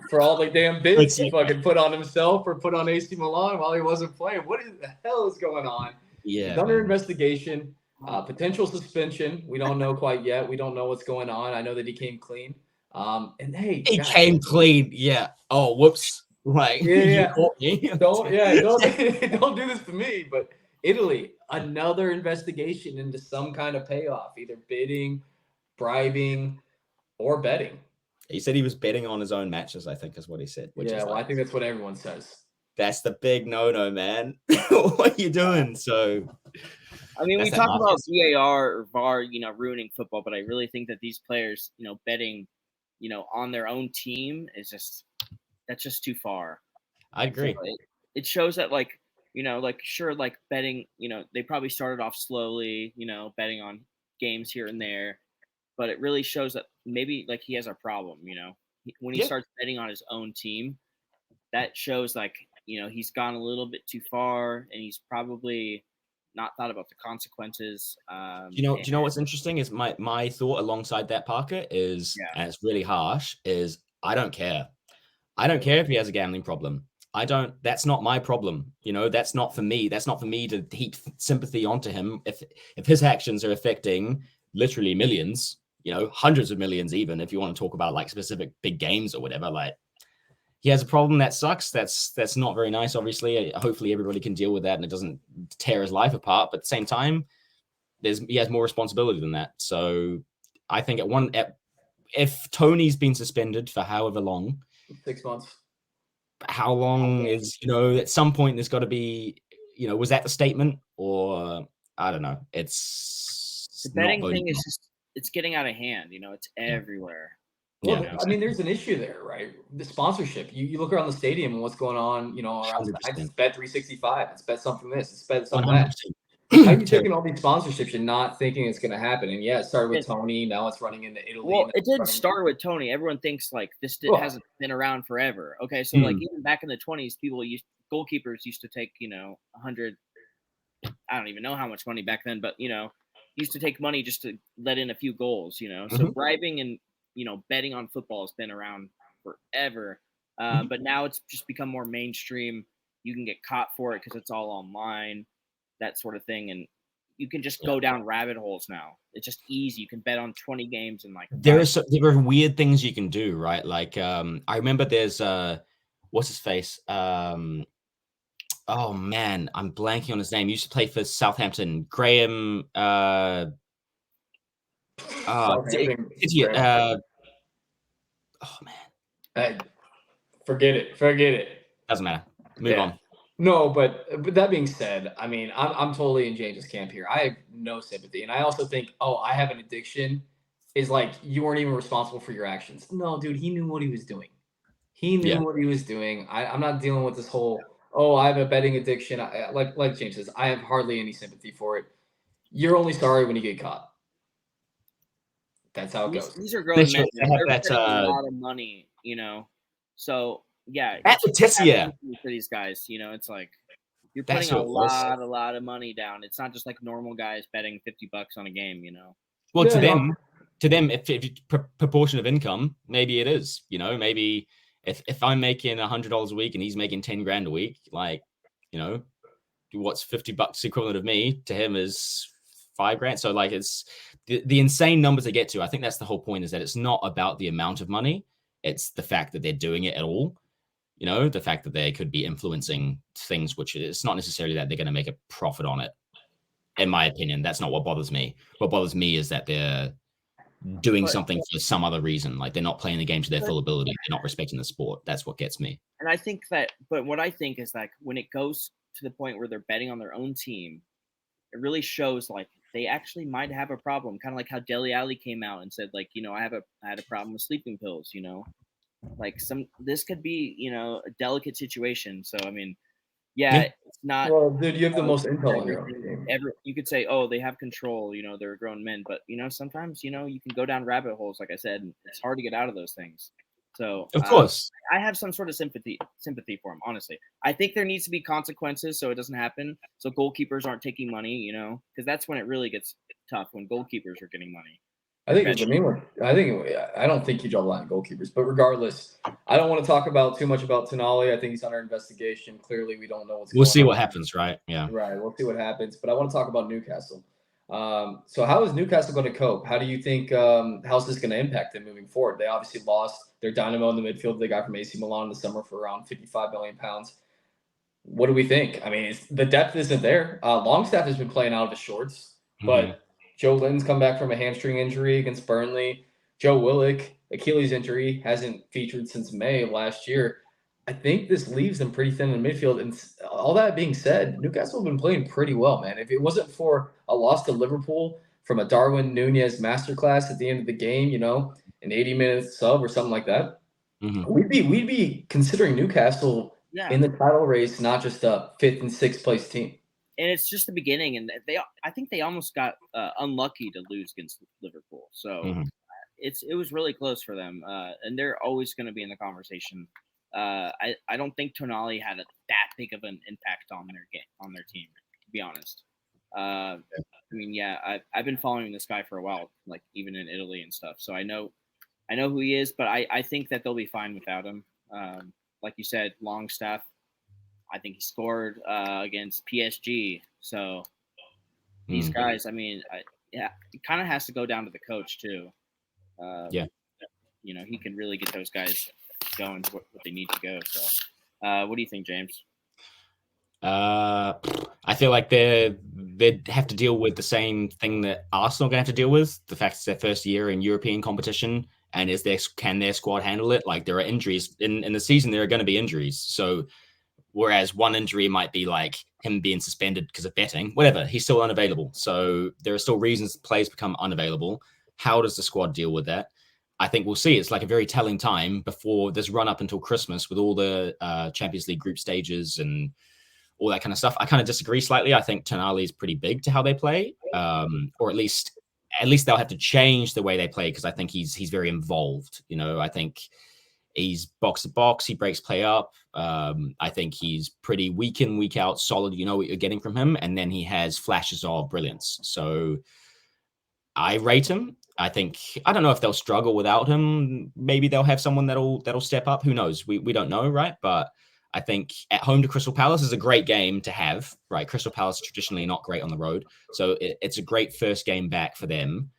for all the damn bids he fucking put on himself or put on AC Milan while he wasn't playing. What the hell is going on? Yeah, he's under investigation, potential suspension. We don't know quite yet. We don't know what's going on. I know that he came clean. And hey, he came clean. Yeah. Oh, whoops. Like, don't do this to me. But Italy, another investigation into some kind of payoff, either bidding, bribing, or betting. He said he was betting on his own matches, I think is what he said. I think that's what everyone says. That's the big no-no, man. What are you doing? So, I mean, we talk about VAR or VAR, ruining football, but I really think that these players, betting, on their own team is that's just too far. I agree. So it shows that, betting, they probably started off slowly, betting on games here and there, but it really shows that maybe he has a problem, when he starts betting on his own team, that shows he's gone a little bit too far and he's probably not thought about the consequences. Do you know what's interesting is my thought alongside that, Parker, is, and it's really harsh, is I don't care. I don't care if he has a gambling problem. That's not my problem. That's not for me. That's not for me to heap sympathy onto him. If his actions are affecting literally millions, hundreds of millions, even if you want to talk about like specific big games or whatever, like he has a problem that sucks. That's not very nice. Obviously, hopefully everybody can deal with that and it doesn't tear his life apart. But at the same time, he has more responsibility than that. So I think if Tony's been suspended for however long, 6 months. How long is, at some point there's got to be, was that the statement or I don't know. It's the betting thing is just, it's getting out of hand. It's everywhere. Well, I mean, there's an issue there, right? The sponsorship. You look around the stadium and what's going on, around it's bet 365, it's bet something this, it's bet something that. How are you taking all these sponsorships and not thinking it's going to happen? And yeah, it started with Tony. Now it's running into Italy. Well, it didn't start with Tony. Everyone thinks like this hasn't been around forever. Okay, so like even back in the 20s, goalkeepers used to take 100. I don't even know how much money back then, but used to take money just to let in a few goals. So bribing and betting on football has been around forever. But now it's just become more mainstream. You can get caught for it because it's all online. That sort of thing, and you can just go down rabbit holes now. It's just easy. You can bet on 20 games and like there are weird things you can do, right? Like I remember there's what's his face? Oh man, I'm blanking on his name. He used to play for Southampton. Graham. Oh man. Forget it. Doesn't matter. Move on. No, but that being said, I mean, I'm totally in James's camp here. I have no sympathy. And I also think, I have an addiction is like you weren't even responsible for your actions. No, dude, he knew what he was doing. What he was doing. I'm not dealing with this whole, I have a betting addiction. Like James says, I have hardly any sympathy for it. You're only sorry when you get caught. That's how it goes. These are grown men. They're spending a lot of money, So yeah, for these guys, it's like you're putting a lot of money down. It's not just like normal guys betting $50 on a game, Well, to them, if proportion of income, maybe it is. Maybe if I'm making $100 a week and he's making 10 grand a week, like, what's $50 equivalent of me to him is 5 grand. So like it's the insane numbers they get to. I think that's the whole point, is that it's not about the amount of money. It's the fact that they're doing it at all. The fact that they could be influencing things, which it's not necessarily that they're going to make a profit on it. In my opinion, that's not what bothers me. What bothers me is that they're doing something for some other reason. Like they're not playing the game to their full ability. They're not respecting the sport. That's what gets me. And I think but what I think is like when it goes to the point where they're betting on their own team, it really shows like they actually might have a problem. Kind of like how Dele Alli came out and said, like, I had a problem with sleeping pills, like this could be, a delicate situation. So, I mean, it's not. Well, dude, you have the most intel on your own team. You could say, they have control, they're grown men, but sometimes, you can go down rabbit holes, like I said, and it's hard to get out of those things. So of course, I have some sort of sympathy for him. Honestly, I think there needs to be consequences so it doesn't happen. So goalkeepers aren't taking money, because that's when it really gets tough, when goalkeepers are getting money. I think the main one. I don't think you draw the line goalkeepers, but regardless, I don't want to talk too much about Tonali. I think he's under investigation. Clearly, we don't know what's going on. We'll see what happens, right? Yeah. Right. We'll see what happens. But I want to talk about Newcastle. So how is Newcastle going to cope? How do you think how's this going to impact them moving forward? They obviously lost their dynamo in the midfield they got from AC Milan in the summer for around £55 million. What do we think? I mean, the depth isn't there. Longstaff has been playing out of his shorts, but Joe Linton's come back from a hamstring injury against Burnley. Joe Willock, Achilles injury, hasn't featured since May of last year. I think this leaves them pretty thin in the midfield. And all that being said, Newcastle have been playing pretty well, man. If it wasn't for a loss to Liverpool from a Darwin Nunez masterclass at the end of the game, an 80-minute sub or something like that, we'd be considering Newcastle in the title race, not just a 5th and 6th place team. And it's just the beginning, and I think they almost got unlucky to lose against Liverpool. So it was really close for them, and they're always going to be in the conversation. I don't think Tonali had that big of an impact on their team, to be honest. I mean, I've been following this guy for a while, like even in Italy and stuff. So I know who he is, but I think that they'll be fine without him. Like you said, Longstaff, I think he scored against PSG. So these guys, I mean, it kind of has to go down to the coach too. You know, he can really get those guys going to what they need to go. So, what do you think, James? I feel like they'd have to deal with the same thing that Arsenal are going to have to deal with. The fact it's their first year in European competition, and can their squad handle it? Like, there are injuries in the season. There are going to be injuries. So, whereas one injury might be like him being suspended because of betting, whatever, he's still unavailable. So there are still reasons players become unavailable. How does the squad deal with that? I think we'll see. It's like a very telling time before this run up until Christmas with all the Champions League group stages and all that kind of stuff. I kind of disagree slightly. I think Tonali is pretty big to how they play, or at least they'll have to change the way they play because I think he's very involved. You know, I think he's box to box. He breaks play up. I think he's pretty week in, week out, solid. You know what you're getting from him, and then he has flashes of brilliance. So I rate him. I think I don't know if they'll struggle without him. Maybe they'll have someone that'll step up. Who knows? We don't know, right? But I think at home to Crystal Palace is a great game to have, right? Crystal Palace is traditionally not great on the road. So it's a great first game back for them.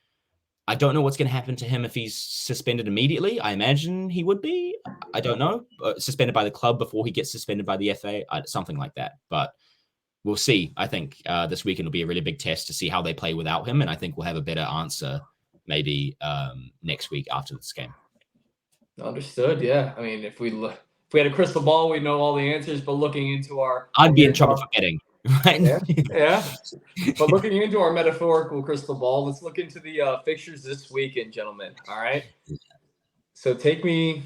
I don't know what's going to happen to him if he's suspended immediately. I imagine he would be. I don't know. Suspended by the club before he gets suspended by the FA, something like that. But we'll see. I think this weekend will be a really big test to see how they play without him. And I think we'll have a better answer maybe next week after this game. Understood. Yeah. I mean, if we had a crystal ball, we know all the answers, but looking into I'd be in trouble for betting. Right? Yeah. But looking into our metaphorical crystal ball, let's look into the fixtures this weekend, gentlemen. All right. So take me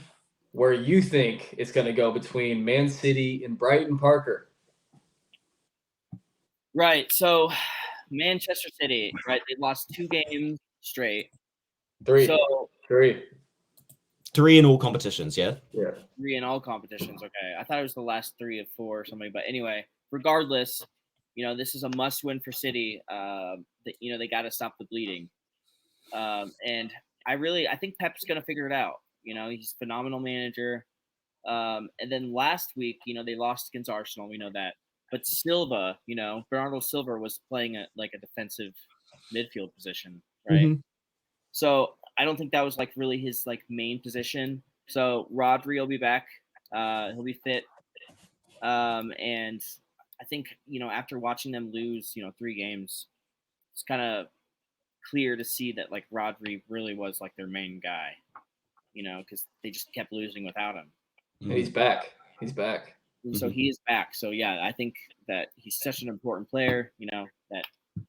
where you think it's going to go between Man City and Brighton, Parker. Right. So Manchester City, right? They lost 2 games straight. Three in all competitions, yeah? Yeah. 3 in all competitions. Okay. I thought it was the last 3 of 4 or something. But anyway, regardless, you know, this is a must win for City. You know, they got to stop the bleeding. And I think Pep's going to figure it out. You know, he's a phenomenal manager. And then last week, you know, they lost against Arsenal. We know that. But Silva, you know, Bernardo Silva was playing a defensive midfield position, right? Mm-hmm. So I don't think that was like really his like main position. So Rodri will be back. He'll be fit. And I think, you know, after watching them lose, you know, 3 games, it's kind of clear to see that like Rodri really was like their main guy, you know, because they just kept losing without him. And he's back. And so he is back. So yeah, I think that he's such an important player, you know, that I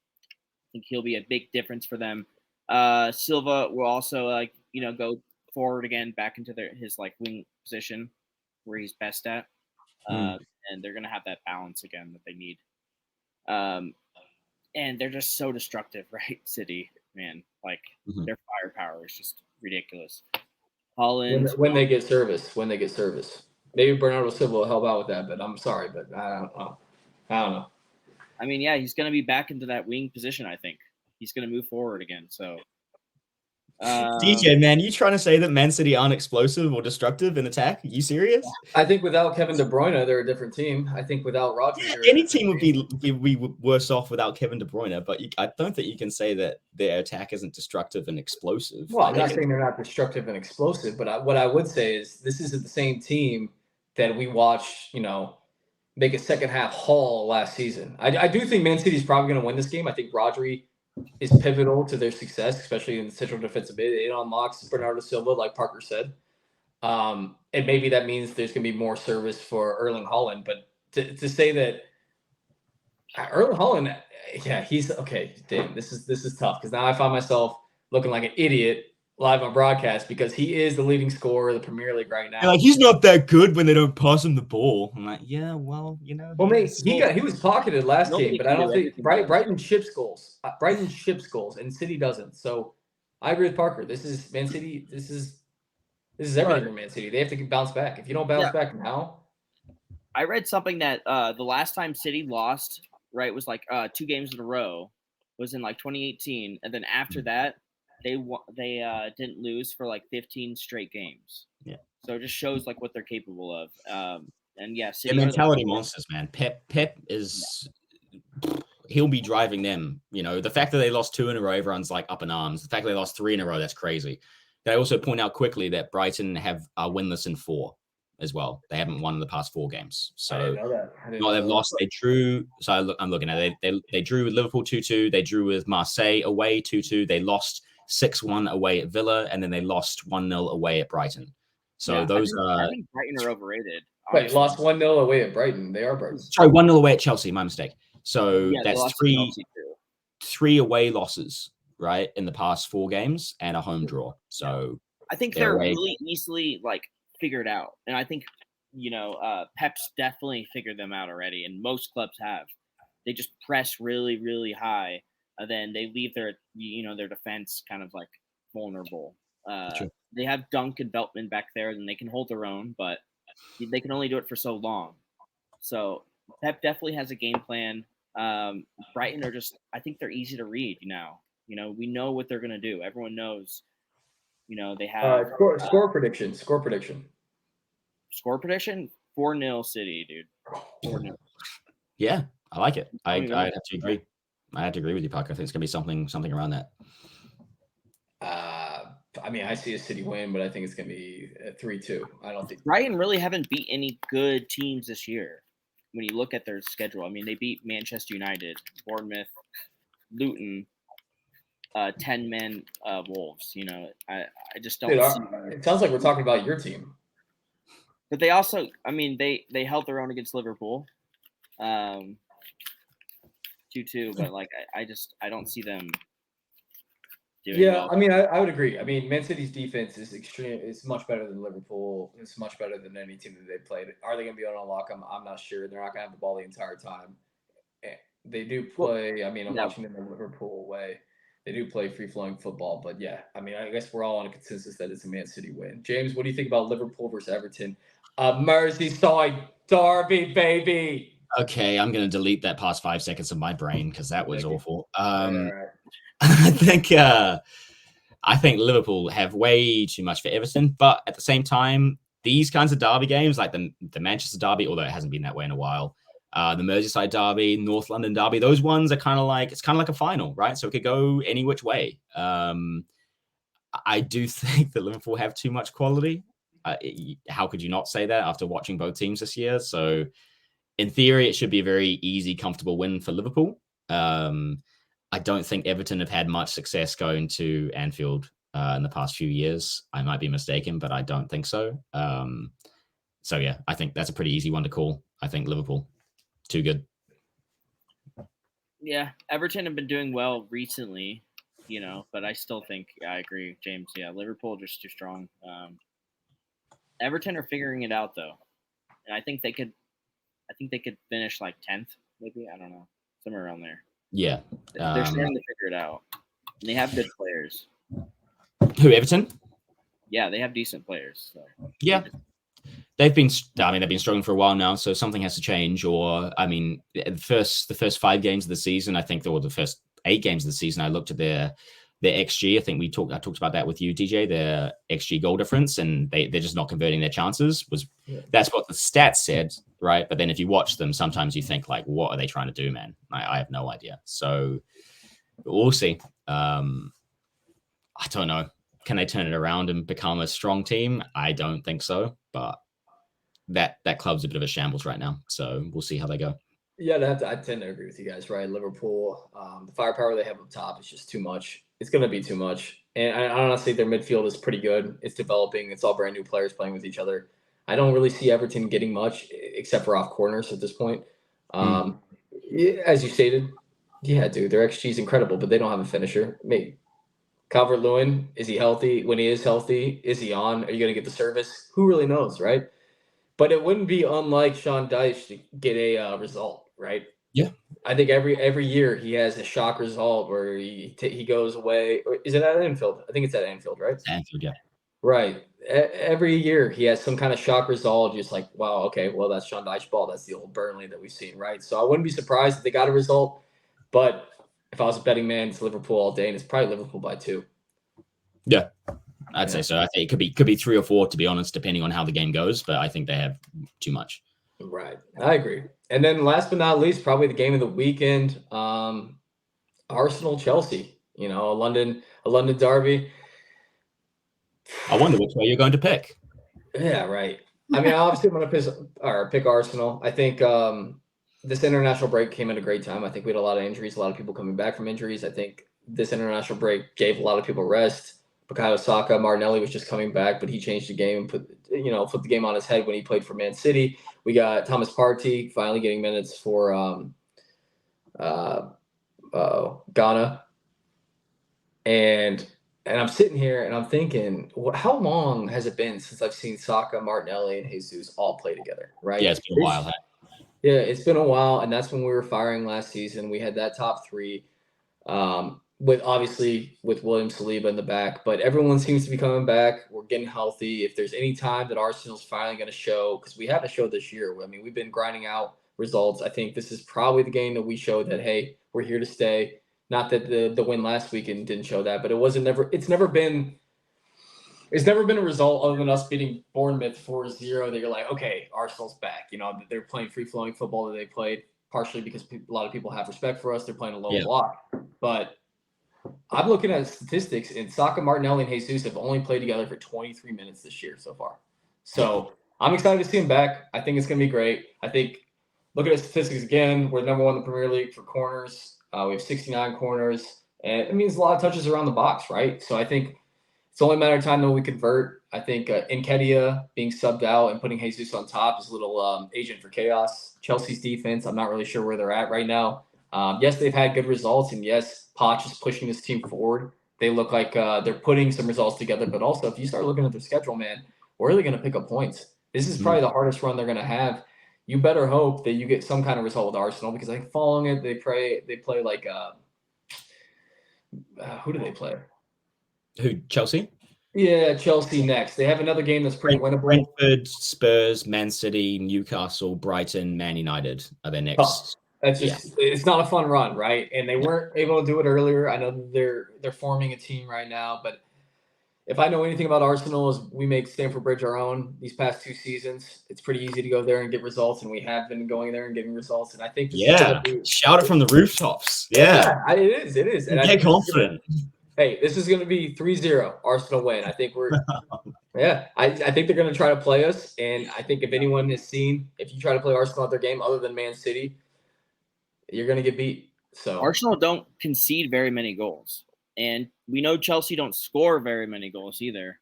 think he'll be a big difference for them. Silva will also like, you know, go forward again back into his like wing position where he's best at. And they're gonna have that balance again that they need. And they're just so destructive, right? City, man. Like their firepower is just ridiculous. Holland when they get service. Maybe Bernardo Silva will help out with that, but I'm sorry, but I don't know. I mean, yeah, he's going to be back into that wing position, I think. He's going to move forward again, so. DJ, man, you trying to say that Man City aren't explosive or destructive in attack? Are you serious? I think without Kevin De Bruyne, they're a different team. I think without Rodri, any team would be worse off without Kevin De Bruyne, but I don't think you can say that their attack isn't destructive and explosive. Well, I'm not saying they're not destructive and explosive, but what I would say is this isn't the same team that we watched, you know, make a second half haul last season. I do think Man City is probably going to win this game. I think Rodri is pivotal to their success, especially in the central defensive mid. It unlocks Bernardo Silva, like Parker said. And maybe that means there's going to be more service for Erling Haaland. But to say that Erling Haaland, yeah, he's okay. Damn, this is tough because now I find myself looking like an idiot live on broadcast because he is the leading scorer of the Premier League right now. Like, he's not that good when they don't pass him the ball. I'm like, yeah, well, you know. Well, mate, he was pocketed last game, but I don't think Brighton ships goals. Brighton ships goals, and City doesn't. So I agree with Parker. This is Man City. This is everything for Man City. They have to bounce back. If you don't bounce back now, I read something that the last time City lost, right, was like 2 games in a row, was in like 2018, and then after that, they didn't lose for like 15 straight games. Yeah. So it just shows like what they're capable of. And yeah, the mentality monsters, man. Pep is he'll be driving them. You know, the fact that they lost 2 in a row, everyone's like up in arms. The fact that they lost 3 in a row, that's crazy. They also point out quickly that Brighton are winless in 4 as well. They haven't won in the past 4 games. So I didn't know that. they've lost. They drew. So I'm looking at it. They drew with Liverpool 2-2. They drew with Marseille away 2-2. They lost 6-1 away at Villa, and then they lost 1-0 away at Brighton. So I think Brighton are overrated. Wait, lost 1-0 away at Brighton. They are Brighton. Sorry, 1-0 away at Chelsea. My mistake. So that's 3 away losses, right, in the past 4 games and a home draw. So I think they're really easily like figured out, and I think Pep's definitely figured them out already, and most clubs have. They just press really, really high, and then they leave their defense kind of like vulnerable. They have Dunk and Veltman back there, and they can hold their own, but they can only do it for so long. So Pep definitely has a game plan. Brighton are just, I think they're easy to read now. We know what they're going to do. Everyone knows, they have score prediction. Score prediction. 4-0 City, dude. 4-0. Yeah, I like it. I have to agree. I have to agree with you, Puck. I think it's going to be something around that. I mean, I see a City win, but I think it's going to be 3-2. I don't think Brighton really haven't beat any good teams this year. When you look at their schedule, I mean, they beat Manchester United, Bournemouth, Luton, 10-man Wolves. I just don't see. It sounds like we're talking about your team. But they also, I mean, they held their own against Liverpool, 2-2. But like, I don't see them. Well. I mean, I would agree. I mean, Man City's defense is extreme. It's much better than Liverpool. It's much better than any team that they played. Are they going to be able to unlock them? I'm not sure. They're not going to have the ball the entire time. They do play. I mean, I'm watching them the Liverpool way. They do play free-flowing football. But yeah, I mean, I guess we're all on a consensus that it's a Man City win. James, what do you think about Liverpool versus Everton? A Merseyside derby, baby. Okay, I'm going to delete that past 5 seconds of my brain because that was awful. All right. I think Liverpool have way too much for Everton, but at the same time, these kinds of derby games, like the Manchester derby, although it hasn't been that way in a while, the Merseyside derby, North London derby, those ones are kind of like a final, right? So it could go any which way. I do think that Liverpool have too much quality. How could you not say that after watching both teams this year? So in theory, it should be a very easy, comfortable win for Liverpool. I don't think Everton have had much success going to Anfield in the past few years. I might be mistaken, but I don't think so. So yeah, I think that's a pretty easy one to call. I think Liverpool, too good. Yeah, Everton have been doing well recently, but I still think I agree, James. Yeah, Liverpool just too strong. Everton are figuring it out though, and I think they could finish like 10th, maybe. I don't know, somewhere around there. Yeah. They're starting to figure it out. And they have good players. Who, Everton? Yeah, they have decent players. So. Yeah. They've been struggling for a while now, so something has to change. Or, I mean, the first 5 games of the season, I think, or the first 8 games of the season, I looked at their XG. I think I talked about that with you, DJ, their XG goal difference, and they're just not converting their chances. That's what the stats said, right? But then if you watch them, sometimes you think like, what are they trying to do, man? I have no idea. So we'll see. I don't know. Can they turn it around and become a strong team? I don't think so, but that club's a bit of a shambles right now. So we'll see how they go. Yeah, I tend to agree with you guys, right? Liverpool, the firepower they have up top is just too much. It's going to be too much. And I honestly, their midfield is pretty good. It's developing. It's all brand new players playing with each other. I don't really see Everton getting much except for off corners at this point. As you stated, yeah, dude, their XG is incredible, but they don't have a finisher. Maybe Calvert-Lewin, is he healthy? When he is healthy, is he on? Are you going to get the service? Who really knows, right? But it wouldn't be unlike Sean Dyche to get a result, right? Yeah. I think every year he has a shock result where he goes away. Or is it at Anfield? I think it's at Anfield, right? Anfield, yeah. Right. Every year he has some kind of shock result. Just like, wow, okay, well, that's Sean Dyche ball. That's the old Burnley that we've seen, right? So I wouldn't be surprised if they got a result. But if I was a betting man, it's Liverpool all day, and it's probably Liverpool by 2. Yeah. I'd say so. I think it could be 3 or 4, to be honest, depending on how the game goes. But I think they have too much. Right. I agree. And then last but not least, probably the game of the weekend, Arsenal Chelsea. You know, a London derby. I wonder which way you're going to pick. Yeah, right. I mean, obviously, I'm going to pick Arsenal. I think this international break came at a great time. I think we had a lot of injuries, a lot of people coming back from injuries. I think this international break gave a lot of people rest. Bukayo Saka, Martinelli was just coming back, but he changed the game and flipped the game on his head when he played for Man City. We got Thomas Partey finally getting minutes for Ghana. And I'm sitting here and I'm thinking, how long has it been since I've seen Saka, Martinelli, and Jesus all play together, right? Yeah, it's been a while. Huh? Yeah, it's been a while, and that's when we were firing last season. We had that top three, with William Saliba in the back, but everyone seems to be coming back. We're getting healthy. If there's any time that Arsenal's finally going to show, because we had a show this year. I mean, we've been grinding out results. I think this is probably the game that we showed that, hey, we're here to stay. Not that the win last weekend didn't show that, but it's never been a result other than us beating Bournemouth 4-0 that you're like, okay, Arsenal's back. You know, they're playing free-flowing football that they played, partially because a lot of people have respect for us. They're playing a low block. But I'm looking at statistics, and Saka, Martinelli, and Jesus have only played together for 23 minutes this year so far. So I'm excited to see him back. I think it's going to be great. I think, looking at statistics again, we're number one in the Premier League for corners. We have 69 corners, and it means a lot of touches around the box, right? So I think it's only a matter of time that we convert. I think Nketiah being subbed out and putting Jesus on top is a little agent for chaos. Chelsea's defense, I'm not really sure where they're at right now. Yes, they've had good results, and yes, Poch is pushing this team forward. They look like they're putting some results together, but also if you start looking at their schedule, man, where are they going to pick up points? This is probably the hardest run they're going to have. You better hope that you get some kind of result with Arsenal, because I think following it, they play like who do they play? Who, Chelsea? Yeah, Chelsea next. They have another game that's pretty winnable. Brentford, Spurs, Man City, Newcastle, Brighton, Man United are their next. That's just it's not a fun run, right? And they weren't able to do it earlier. I know they're forming a team right now, but if I know anything about Arsenal, is we make Stamford Bridge our own these past 2 seasons. It's pretty easy to go there and get results, and we have been going there and getting results. And I think shout it from the rooftops. Yeah, it is. And get confident. Hey, this is going to be 3-0 Arsenal win. I think we're I think they're going to try to play us, and I think if anyone has seen, if you try to play Arsenal at their game other than Man City, you're going to get beat. So Arsenal don't concede very many goals. And we know Chelsea don't score very many goals either.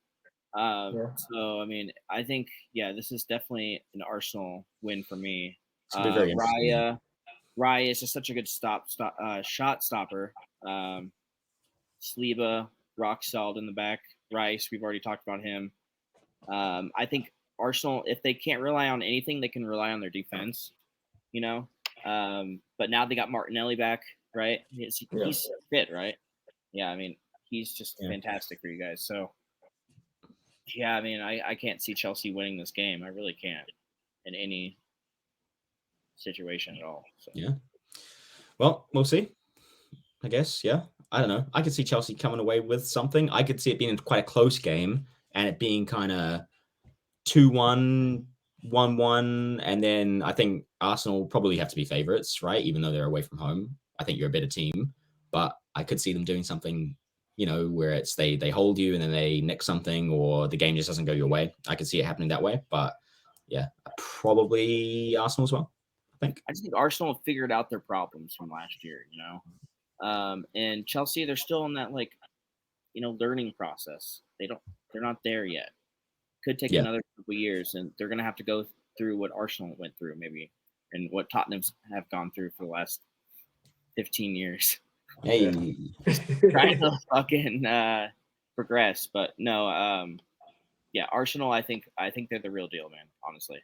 So, I mean, I think, this is definitely an Arsenal win for me. Raya is just such a good shot stopper. Saliba, rock solid in the back. Rice, we've already talked about him. I think Arsenal, if they can't rely on anything, they can rely on their defense, you know. But now they got Martinelli back, right? He's fit, right? Yeah, I mean, he's just fantastic for you guys. So, I mean, I can't see Chelsea winning this game. I really can't in any situation at all. So. Yeah. Well, we'll see. I guess, I don't know. I could see Chelsea coming away with something. I could see it being quite a close game and it being kind of 2-1, 1-1. And then I think Arsenal probably have to be favorites, right? Even though they're away from home. I think you're a better team. But I could see them doing something, where it's they hold you and then they nick something, or the game just doesn't go your way. I could see it happening that way. But probably Arsenal as well, I think. I just think Arsenal have figured out their problems from last year, and Chelsea, they're still in that learning process. They're not there yet. Could take another couple of years, and they're going to have to go through what Arsenal went through maybe, and what Tottenham's have gone through for the last 15 years. Hey, trying to fucking progress, but no. Arsenal. I think they're the real deal, man. Honestly.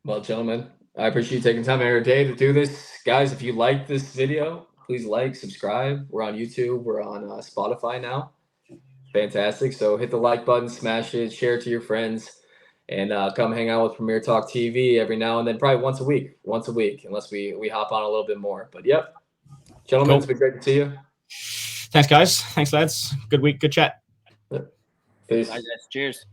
Well, gentlemen, I appreciate you taking time out of your day to do this, guys. If you like this video, please like, subscribe. We're on YouTube. We're on Spotify now. Fantastic. So hit the like button, smash it, share it to your friends, and come hang out with PremierTalk TV every now and then, probably once a week, unless we hop on a little bit more. But gentlemen, It's been great to see you. Thanks, guys. Thanks, lads. Good week. Good chat. Peace. Bye, guys. Cheers.